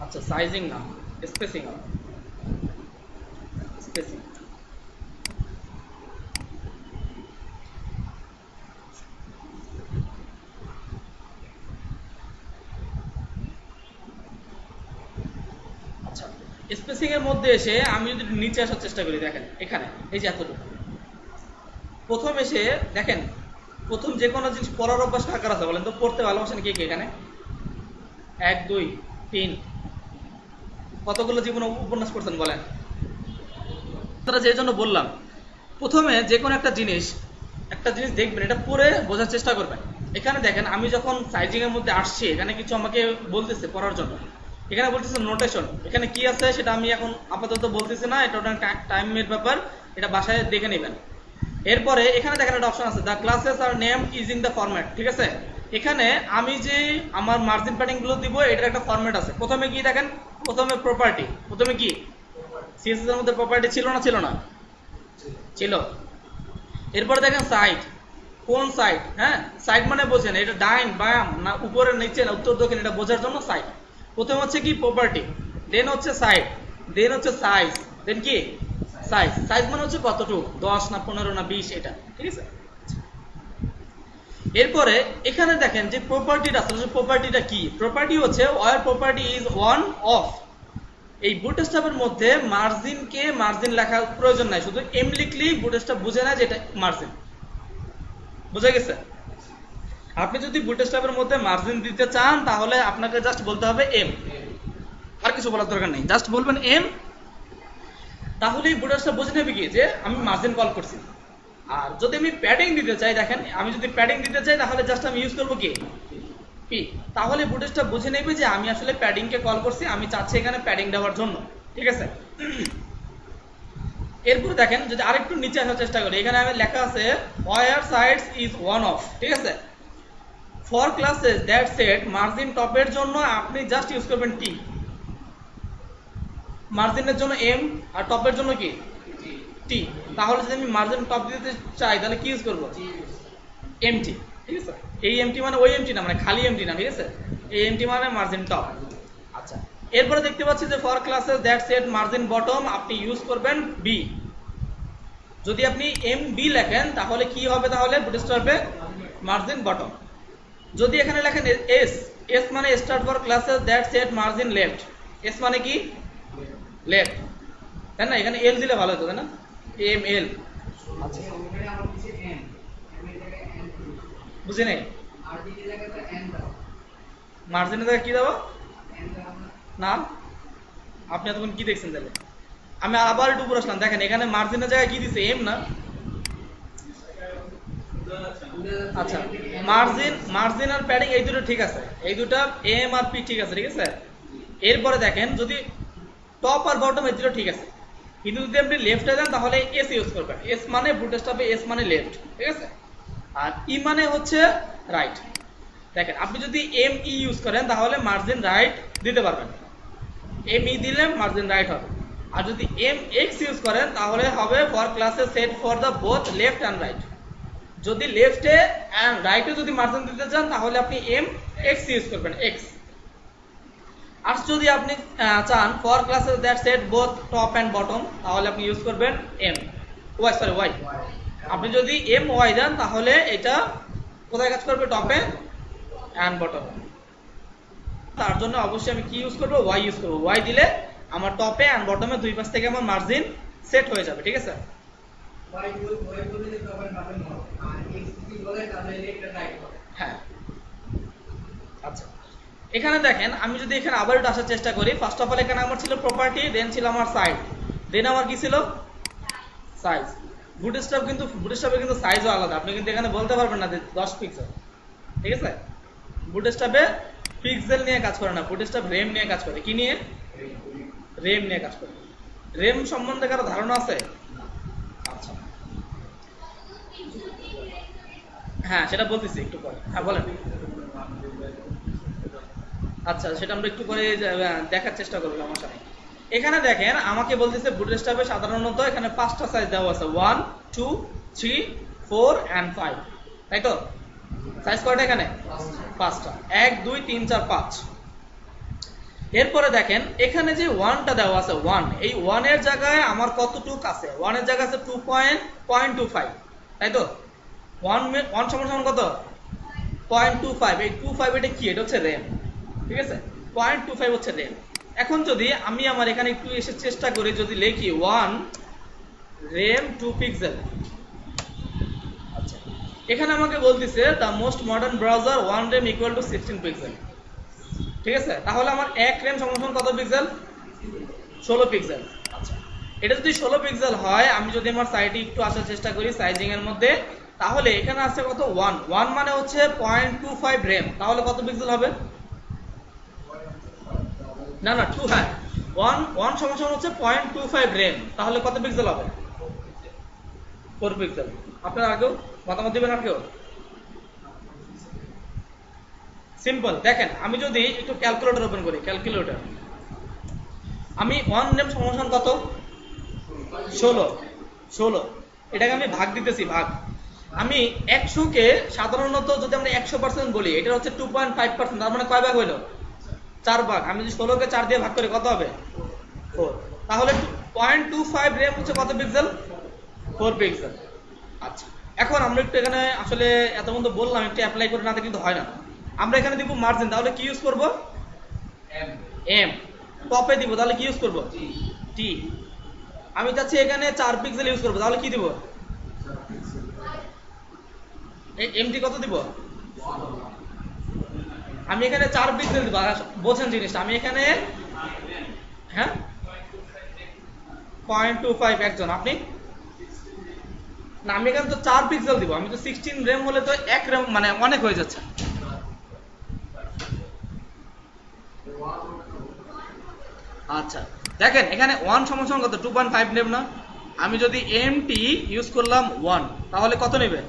আচ্ছা, সাইজিং না, স্পেসিং হবে, স্পেসিং। আচ্ছা, স্পেসিং এর মধ্যে এসে আমি যদি নিচে আসার চেষ্টা করি, দেখেন এখানে এই যে এতটুকু, প্রথম এসে দেখেন, প্রথম যে কোনো জিনিস পড়ার অভ্যাস কার আছে বলেন তো? পড়তে ভালোবাসেন কে কে এখানে? 1 2 3, কতগুলো জীবন উপন্যাস পড়ছেন বলেন? তারা যে জন্য বললাম, প্রথমে যে কোনো একটা জিনিস দেখবেন, এটা পড়ে বোঝার চেষ্টা করবেন। এখানে দেখেন আমি যখন সাইজিং এর মধ্যে আসছি, এখানে কিছু আমাকে বলতেছে পড়ার জন্য, এখানে বলতেছে নোটেশন। এখানে কি আছে সেটা আমি এখন আপাতত বলতেছি না, এটা ওটা টাইমের ব্যাপার, এটা বাসায় দেখে নেবেন। এরপরে এখানে দেখেন একটা অপশন আছে, the classes are name using the format, ঠিক আছে? এখানে আমি যে আমার মার্জিন প্যাডিং গুলো দিব, এটার একটা ফরম্যাট আছে। প্রথমে কি দেখেন, প্রথমে প্রপার্টি, প্রথমে কি সিএসএস এর মধ্যে প্রপার্টি ছিল না? ছিল না? ছিল। এরপরে দেখেন সাইড, কোন সাইড? হ্যাঁ, সাইড মানে বোঝেন, এটা ডাইন বাম না উপরে নিচে না উত্তর দক্ষিণ, এটা বোঝার জন্য সাইড। প্রথম হচ্ছে কি প্রপার্টি, দেন হচ্ছে সাইড, দেন হচ্ছে সাইজ, দেন কি সাইজ। সাইজ মানে হচ্ছে কতটুকু, 10 না 15 না 20, এটা, ঠিক আছে? এরপরে এখানে দেখেন যে প্রপার্টিটা আছে, প্রপার্টিটা কি? প্রপার্টি হচ্ছে where property is one of. এই বুটস্ট্র্যাপের মধ্যে মার্জিনকে মার্জিন লেখার প্রয়োজন নাই, শুধু এম লিখলেই বুটস্ট্র্যাপ বুঝে না যে এটা মার্জিন। বুঝা গেছে? আপনি যদি বুটস্ট্র্যাপের মধ্যে মার্জিন দিতে চান তাহলে আপনাকে জাস্ট বলতে হবে এম, আর কিছু বলার দরকার নেই, জাস্ট বলবেন এম, তাহলেই বুটস্ট্র্যাপ বুঝে নেবে কি যে আমি মার্জিন কল করছি। আর যদি আমি প্যাডিং দিতে চাই, দেখেন আমি যদি প্যাডিং দিতে চাই তাহলে জাস্ট আমি ইউজ করবো কি পি, তাহলে বুটস্ট্র্যাপ বুঝে নেবে যে আমি আসলে প্যাডিং কে কল করছি, আমি চাচ্ছি এখানে প্যাডিং দেওয়ার জন্য, ঠিক আছে? এরপর দেখেন যদি আরেকটু নিচে আসার চেষ্টা করি, এখানে আমি লেখা আছে where sides is one of, ঠিক আছে? For classes that set margin টপের জন্য আপনি জাস্ট ইউজ করবেন টি, মার্জিনের জন্য এম আর টপের জন্য কি টি। তাহলে যদি আমি মার্জিন টপ দিতে চাই তাহলে কি ইউজ করবো? এমটি, ঠিক আছে? এই এমটি মানে ওই এমটি না, মানে খালি এমটি না, ঠিক আছে? এই এমটি মানে মার্জিন টপ। আচ্ছা, এরপরে দেখতে পাচ্ছি যে for classes that set margin bottom আপনি ইউজ করবেন বি। যদি আপনি এম বি লেখেন তাহলে কি হবে? তাহলে বুটস্ট্র্যাপে মার্জিন বটম। যদি এখানে লেখেন এস, এস মানে start for classes that set margin left, S মানে কি লেফট, তাই না? এখানে এল দিলে ভালো হতো, তাই না? M L. আচ্ছা, বুঝি নাই? মার্জিনের জায়গায় কি দেবো? না, আপনি এতক্ষণ কি দেখছেন তাহলে? আমি আবার একটু উপরে আসলাম, দেখেন এখানে মার্জিনের জায়গায় কি দিছে? এম না? আচ্ছা, মার্জিন আর প্যাডিং এই দুটো ঠিক আছে, এই দুটো এম আর পি ঠিক আছে, ঠিক আছে। এরপরে দেখেন যদি টপ আর বটম এই দুটো ঠিক আছে, কিন্তু যদি আপনি লেফটে যান তাহলে এস ইউজ করবেন। এস মানে বুটস্ট্র্যাপে এস মানে লেফট, ঠিক আছে, আর ই মানে হচ্ছে রাইট। দেখেন আপনি যদি এম ই ইউজ করেন তাহলে মার্জিন রাইট দিতে পারবেন, এম ই দিলে মার্জিন রাইট হবে। আর যদি এম এক্স ইউজ করেন তাহলে হবে ফর ক্লাসে set for the both left and right. যদি লেফটে অ্যান্ড রাইটে যদি মার্জিন দিতে চান তাহলে আপনি এম এক্স ইউজ করবেন, এক্স। আর যদি আপনি চান ফর ক্লাসে that set both top and bottom তাহলে আপনি ইউজ করবেন এম ওয়াই, সরি ওয়াই। আপনি যদি এম ওয়াই দেন তাহলে এটা কোথায় কাজ করবে? টপে অ্যান্ড বটমে। তার জন্য অবশ্যই আমি কি ইউজ করবো? ওয়াই ইউজ করবো। ওয়াই দিলে আমার টপে অ্যান্ড বটমে দুই পাশ থেকে আমার মার্জিন সেট হয়ে যাবে, ঠিক আছে। হ্যাঁ, আচ্ছা, এখানে দেখেন আমি যদি এখানে আবার একটু আসার চেষ্টা করি, ফার্স্ট অফ অল এখানে আমার ছিল প্রপার্টি, দেন ছিল আমার সাইড, দেন আমার কি ছিল? সাইজ। বুটস্ট্র্যাপে কিন্তু সাইজও আলাদা, আপনি কিন্তু এখানে বলতে পারবেন না যে 10 পিক্সেল, ঠিক আছে। বুটস্ট্র্যাপে পিক্সেল নিয়ে কাজ করে না, বুটস্ট্র্যাপ রেম নিয়ে কাজ করে। কি নিয়ে? রেম নিয়ে কাজ করে। রেম সম্বন্ধে কারো ধারণা আছে? আচ্ছা, হ্যাঁ সেটা বলতেছি একটু পরে। হ্যাঁ বলেন। আচ্ছা, সেটা আমরা একটু পরে দেখার চেষ্টা করবো, সমস্যা নেই। এখানে দেখেন আমাকে বলতেছে বুটস্ট্র্যাপে সাধারণত এখানে 5টা সাইজ দেওয়া আছে, 1 2 3 4 and 5, তাই তো? সাইজ কয়টা এখানে? 5টা, 1 2 3 4 5। এরপরে দেখেন এখানে যে 1টা দেওয়া আছে, 1, এই 1 এর জায়গায় আমার কতটুক আছে? 1 এর জায়গায় আছে 2.25, তাই তো? 1 সমান কত? 0.25। এই 25 এটা কি? এটা হচ্ছে র্যাম, ঠিক আছে। 0.25 হচ্ছে র্যাম। এখন যদি আমি আমার এখানে একটু এসে চেষ্টা করি, যদি লিখি 1 র্যাম 2 পিক্সেল, আচ্ছা, এখানে আমাকে বলতেছে the most modern browser 1 RAM equal to 16 pixel, ঠিক আছে। তাহলে আমার 1 র্যাম সমান কত পিক্সেল? 16 পিক্সেল। আচ্ছা, এটা যদি 16 পিক্সেল হয়, আমি যদি আমার সাইটে একটু আসার চেষ্টা করি সাইজিং এর মধ্যে, তাহলে এখানে আছে কত? 1 মানে হচ্ছে 0.25 র্যাম, তাহলে কত পিক্সেল হবে? না না 2, হ্যাঁ 1 সমান হচ্ছে 0.25 র্যাম, তাহলে কত পিক্সেল হবে? 4 পিক্সেল। আপনারা আগেও মতামত দিবেন আর কেউ? সিম্পল। দেখেন আমি যদি একটু ক্যালকুলেটর ওপেন করি, ক্যালকুলেটর, আমি 1 র্যাম সমান কত? 16। এটাকে আমি ভাগ দিতেছি, ভাগ। আমি 100 কে সাধারণত যদি আমরা 100% বলি, এটা হচ্ছে 2.5%, তার মানে কয় ভাগ হইলো? 4 ভাগ। আমি যদি 16 কে 4 দিয়ে ভাগ করি কত হবে? 4। তাহলে 0.25 র্যাম হচ্ছে কত পিক্সেল? 4 পিক্সেল। আচ্ছা, এখন আমরা একটু এখানে আসলে এত পর্যন্ত বললাম, একটু অ্যাপ্লাই করে না কিন্তু হয় না। আমরা এখানে দিব মার্জিন, তাহলে কি ইউজ করব? এম। টপে দিব, তাহলে কি ইউজ করব? টি। আমি চাচ্ছি এখানে 4 পিক্সেল ইউজ করব, তাহলে কি দিব? এই এমটি কত দিব? আমি এখানে 4 পিক্সেল দিব। বোঝেন জিনিসটা, আমি এখানে, হ্যাঁ 0.25 একজন, আপনি? না, আমি এখানে তো 4 পিক্সেল দিব, আমি তো 16 র্যাম হলে তো 1 র্যাম মানে অনেক হয়ে যাচ্ছে। আচ্ছা, দেখেন এখানে 1 সমান কত? 2.5 নেব না? আমি যদি এমটি ইউজ করলাম 1, তাহলে কত নেবে?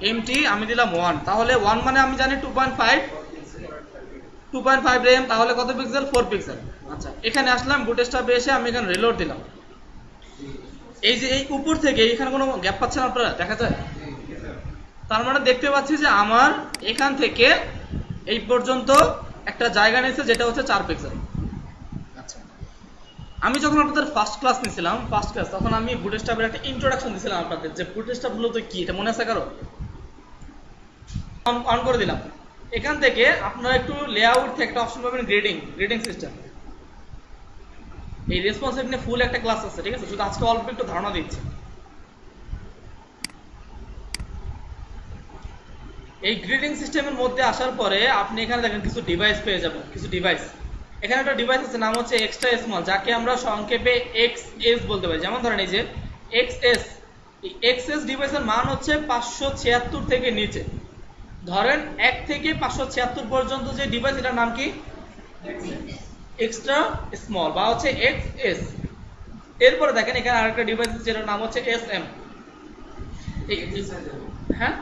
এমটি আমি দিলাম 1, তাহলে 1 মানে আমি জানি 2.5 র্যাম, তাহলে কত পিক্সেল? 4 পিক্সেল। আচ্ছা, এখানে আসলাম, বুটস্ট্র্যাপে এসে আমি এখানে রিলোড দিলাম। এই যে এই উপর থেকে এখানে কোনো গ্যাপ পাচ্ছেন আপনারা? দেখা যায়? তার মানে দেখতে পাচ্ছি যে আমার এখান থেকে এই পর্যন্ত একটা জায়গা নিয়েছে, যেটা হচ্ছে 4 পিক্সেল। আচ্ছা, আমি যখন আপনাদের ফার্স্ট ক্লাস নিয়েছিলাম, তখন আমি বুটস্ট্র্যাপের একটা ইন্ট্রোডাকশন দিয়েছিলাম আপনাদের, যে বুটস্ট্র্যাপ মূলত কি, এটা মনে আছে কারো? অন করে দিলাম। এখান থেকে আপনারা একটু লেআউট থেকে একটা অপশন পাবেন, গ্রেডিং সিস্টেম। এই রেসপন্সিভ নিয়ে ফুল একটা ক্লাস আছে, ঠিক আছে, শুধু আজকে অল্প একটু ধারণা দিচ্ছি। এই গ্রিডিং সিস্টেমের মধ্যে আসার পরে আপনি এখানে দেখেন কিছু ডিভাইস পেয়ে যাবেন, কিছু ডিভাইস। এখানে একটা ডিভাইস আছে, নাম হচ্ছে এক্সট্রা স্মল, যাকে আমরা সংক্ষেপে এক্সএস বলতে পারি। যেমন ধরেন এই যে এক্সএস, এই এক্সএস ডিভাইসের মান হচ্ছে 576 থেকে নিচে। ধরেন 1 থেকে 576 পর্যন্ত যে ডিভাইস, এটার নাম কি? এক্সট্রা স্মল বা হচ্ছে এক্সএস। এরপরে দেখেন এখানে আরেকটা ডিভাইস আছে যেটার নাম হচ্ছে এসএম। হ্যাঁ,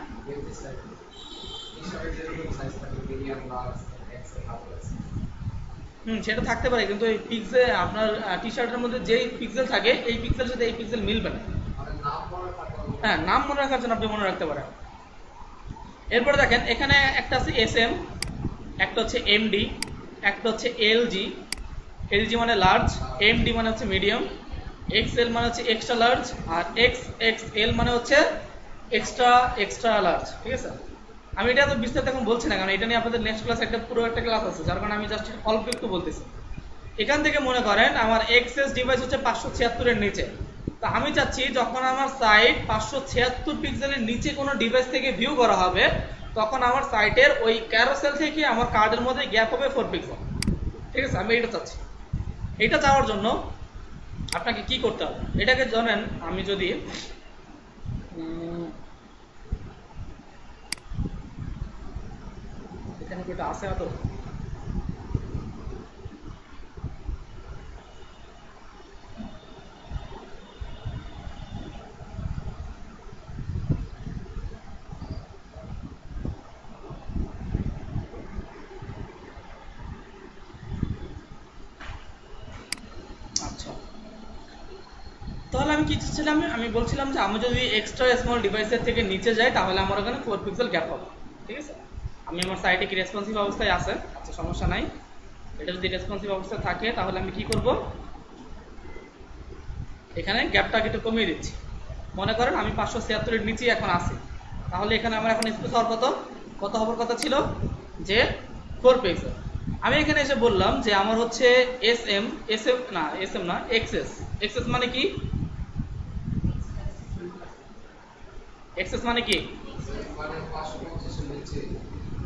সেটা থাকতে পারে, কিন্তু এই পিক্সেল আপনার টি শার্টের মধ্যে যেই পিক্সেল থাকে এই পিক্সেলের সাথে এই পিক্সেল মিলবে না। হ্যাঁ, নাম মনে রাখার জন্য আপনি মনে রাখতে পারেন। এরপরে দেখেন এখানে একটা আছে এসএম, একটা হচ্ছে এমডি, একটা হচ্ছে এলজি। এলজি মানে লার্জ, এমডি মানে হচ্ছে মিডিয়াম, এক্সএল মানে হচ্ছে এক্সট্রা লার্জ, আর এক্সএক্সএল মানে হচ্ছে এক্সট্রা এক্সট্রা লার্জ। ঠিক আছে, আমি এটা তো বিস্তারিত এখন বলছি না, কারণ এটা নিয়ে আপনাদের নেক্সট ক্লাস একটা পুরো একটা ক্লাস আছে, যার কারণে আমি জাস্ট অল্প একটু বলতেছি। এখান থেকে মনে করেন আমার এক্সএস ডিভাইস হচ্ছে 576 এর নিচে। তো আমি চাচ্ছি যখন আমার সাইট 576 পিক্সেলের নিচে কোনো ডিভাইস থেকে ভিউ করা হবে, তখন আমার সাইটের ওই ক্যারোসেল থেকে আমার কার্ডের মধ্যে গ্যাপ হবে 4 পিক্সেল। ঠিক আছে, আমি এটা চাচ্ছি। এটা চাওয়ার জন্য আপনাকে কি করতে হবে, এটাকে জানেন। আমি যদি এখানে কি এটা আছে এত, আচ্ছা। তাহলে আমি কি চাচ্ছিলাম, আমি বলছিলাম যে আমি যদি এক্সট্রা স্মল ডিভাইসের থেকে নিচে যাই তাহলে আমার ওখানে 4 পিক্সেল গ্যাপ হবে। ঠিক আছে, আমি আমার সাইটে কি রেসপন্সিভ অবস্থায় আছে? আচ্ছা, সমস্যা নাই। এটা যদি রেসপন্সিভ অবস্থায় থাকে তাহলে আমি কি করব, এখানে গ্যাপটাকে একটু কমিয়ে দিচ্ছি। মনে করেন আমি 576 এর নিচে এখন আছি, তাহলে এখানে আমার এখন স্পেস হওয়ার কত হওয়ার কথা ছিল, যে 4 পিক্সেল। আমি এখানে এসে বললাম যে আমার হচ্ছে এসএম না এক্সএস। এক্সএস মানে কি? এক্সএস মানে কি?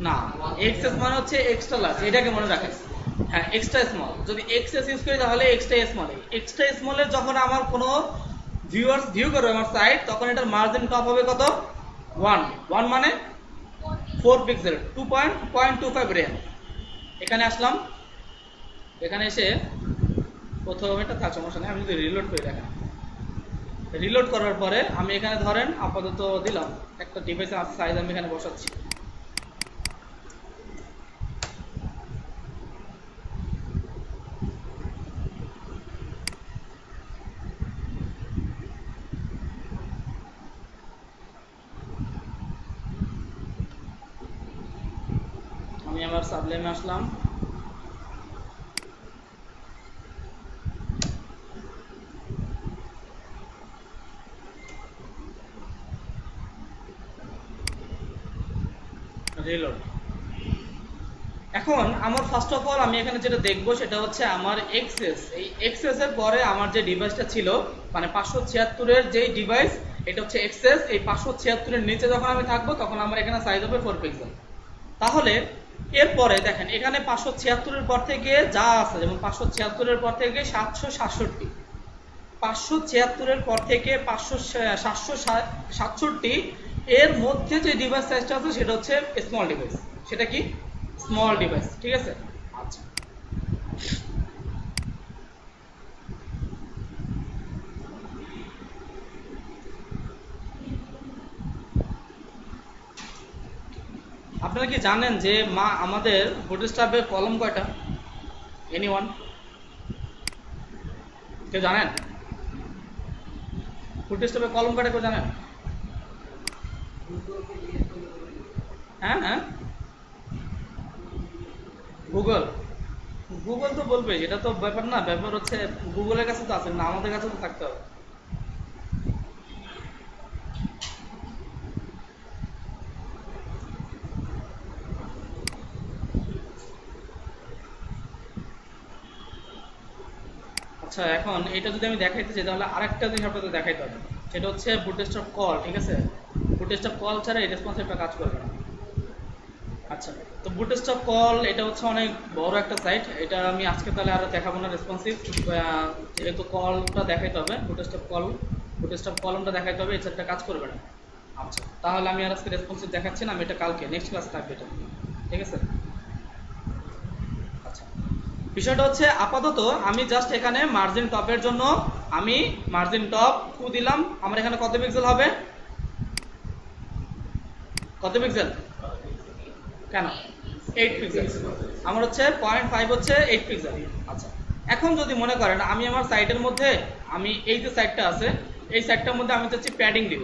না, এক্সএস মানে হচ্ছে এক্সট্রা লার্জ, এটাকে মনে রাখেন। হ্যাঁ, এক্সট্রা স্মল। যদি এক্সএস ইউজ করি তাহলে এক্সট্রা স্মল। এক্সট্রা স্মলের যখন আমার কোনো ভিউয়ার্স ভিউ করবে আমার সাইট, তখন এটার মার্জিন টপ হবে কত? 1 মানে 4 পিক্সেল, 2.25 রেম। এখানে আসলাম, এখানে এসে প্রথম এটা থাক, সমস্যা নেই। আমি যদি রিলোড করি, দেখেন রিলোড করার পরে আমি এখানে ধরেন আপাতত দিলাম একটা ডিভাইসের সাইজ আমি এখানে বসাচ্ছি। আমি আমার সাবলেমে আসলাম, রিলোড। এখন আমার ফার্স্ট অফ অল আমি এখানে যেটা দেখবো সেটা হচ্ছে আমার এক্সএস। এই এক্সএস এর পরে আমার যে ডিভাইসটা ছিল, মানে 576 এর যেই ডিভাইস, এটা হচ্ছে এক্সএস। এই 576 এর নিচে যখন আমি থাকবো তখন আমার এখানে সাইজ হবে 4 পিক্সেল। তাহলে এরপরে দেখেন এখানে 576 এর পর থেকে যা আছে, যেমন 576 এর পর থেকে 767, 576 এর পর থেকে 767 এর মধ্যে যে ডিভাইস সাইজটা আছে সেটা হচ্ছে স্মল ডিভাইস। সেটা কি? Small device. ঠিক আছে, আচ্ছা। আপনারা কি জানেন যে আমাদের বুটস্ট্র্যাপের কলম কয়টা? এনিওয়ান? কেউ জানেন বুটস্ট্র্যাপের কলম কয়টা, কেউ জানেন? হ্যাঁ হ্যাঁ, গুগল। গুগল তো বলবে, এটা তো ব্যাপার না। ব্যাপার হচ্ছে গুগলের কাছে তো আছে না, আমাদের কাছে তো থাকতে হবে। আচ্ছা, এখন এটা যদি আমি দেখাইতে চাই তাহলে আরেকটা জিনিস আপনাদের দেখাইতে হবে, সেটা হচ্ছে বুটস্ট্র্যাপ কল। ঠিক আছে, বুটস্ট্র্যাপ কল ছাড়া এই রেসপন্সিভটা কাজ করবে না। আচ্ছা, তো বুটস্ট্র্যাপ কল এটা হচ্ছে অনেক বড় একটা সাইট, এটা আমি আজকে তাহলে আর দেখাবো না রেসপন্সিভ, যেহেতু কলটা দেখাইতে হবে, বুটস্ট্র্যাপ কলমটা দেখাইতে হবে, এই সাইটটা কাজ করবে না। আচ্ছা, তাহলে আমি আর আজকে রেসপন্সিভ দেখাচ্ছি না, আমি এটা কালকে নেক্সট ক্লাস থাকবে এটা, ঠিক আছে। আচ্ছা, বিষয়টা হচ্ছে আপাতত আমি জাস্ট এখানে মার্জিন টপের জন্য আমি মার্জিন টপ 2 দিলাম। আমার এখানে কত পিক্সেল হবে? কত পিক্সেল? কেন 8 পিক্সেল? আমার হচ্ছে 0.5 হচ্ছে 8 পিক্সেল। আচ্ছা, এখন যদি মনে করেন আমি আমার সাইটের মধ্যে আমি এই যে সাইটটা আছে এই সাইটটার মধ্যে আমি চাচ্ছি প্যাডিং দিব।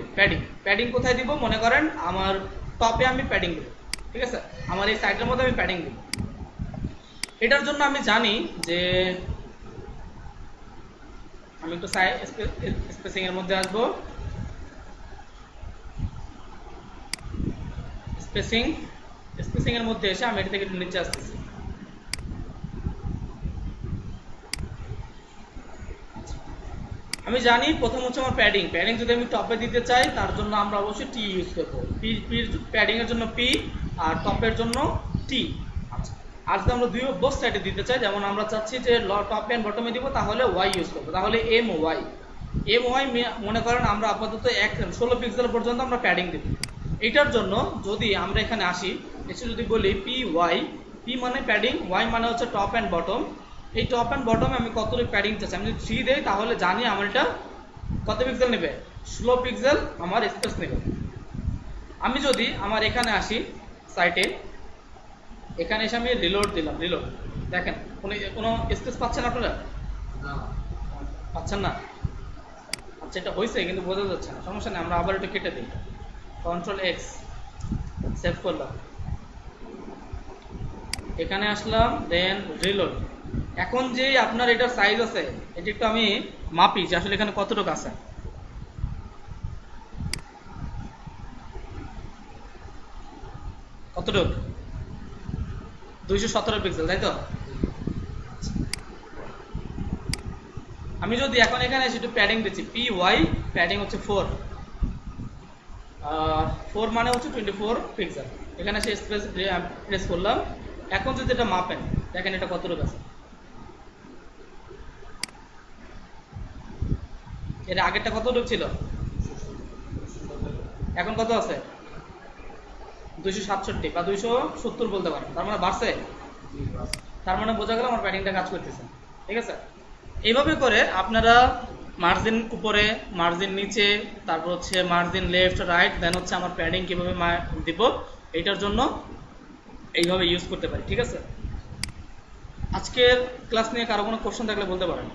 প্যাডিং কোথায় দিব? মনে করেন আমার টপে আমি প্যাডিং দিব, ঠিক আছে, আমার এই সাইটের মধ্যে আমি প্যাডিং দিব। এটার জন্য আমি জানি যে আমি একটু স্পেসিং এর মধ্যে আসবো, স্পেসিং এর মধ্যে এসে আমি এটা থেকে একটু নিচে আসতেছি। আমি জানি প্রথম হচ্ছে আমার প্যাডিং যদি আমি টপে দিতে চাই তার জন্য আমরা অবশ্যই টি ইউজ করবো। প্যাডিং এর জন্য পি আর টপের জন্য টি। আচ্ছা, আর যদি আমরা বোথ সাইডে দিতে চাই, যেমন আমরা চাচ্ছি যে টপ এন্ড বটমে দিব, তাহলে ওয়াই ইউজ করবো, তাহলে এম ওয়াই মনে করেন আমরা আপাতত 16 পিক্সেল পর্যন্ত আমরা প্যাডিং দিব। এটার জন্য যদি আমরা এখানে আসি, এসে যদি বলি পি ওয়াই, পি মানে প্যাডিং, ওয়াই মানে হচ্ছে টপ অ্যান্ড বটম, এই টপ অ্যান্ড বটমে আমি কতটুকু প্যাডিং চাচ্ছি, আমি যদি 3 দেই তাহলে জানি আমার এটা কত পিক্সেল নেবে, 16 পিক্সেল আমার স্পেস নেবে। আমি যদি আমার এখানে আসি সাইটে, এখানে এসে আমি রিলোড দিলাম, রিলোড দেখেন কোনো স্পেস পাচ্ছেন আপনারা? পাচ্ছেন না? আচ্ছা, এটা হয়েছে কিন্তু বোঝা যাচ্ছে না, সমস্যা নেই, আমরা আবার এটা কেটে দিই, কন্ট্রোল এক্স, সেভ করলাম, এখানে আসলাম, দেন রিলোড। এখন যে আপনার এটার সাইজ আছে এটা একটু আমি মাপি যে আসলে এখানে কতটুকু আছে। কতটুকু? 217 পিক্সেল, তাই তো? আমি যদি এখন এখানে এসে একটু প্যাডিং দিচ্ছি, পি ওয়াই প্যাডিং হচ্ছে 4 মানে হচ্ছে 24 পিক্সেল, এখানে এসে স্পেস প্রেস করলাম। এখন যদি এটা মাপেন দেখেন এটা কতটুকু আছে, এর আগেরটা কতটুকু ছিল, এখন কত আছে? 267 বা 270 বলতে পারেন, তার মানে বাড়ছে, তার মানে বোঝা গেল আমার প্যাডিংটা কাজ করতেছে, ঠিক আছে। এইভাবে করে আপনারা মার্জিন উপরে, মার্জিন নিচে, তারপর হচ্ছে মার্জিন লেফট রাইট, দেন হচ্ছে আমার প্যাডিং কিভাবে দিব এটার জন্য এইভাবে ইউজ করতে পারি, ঠিক আছে। আজকের ক্লাস নিয়ে কারো কোনো কোশ্চেন থাকলে বলতে পারেন।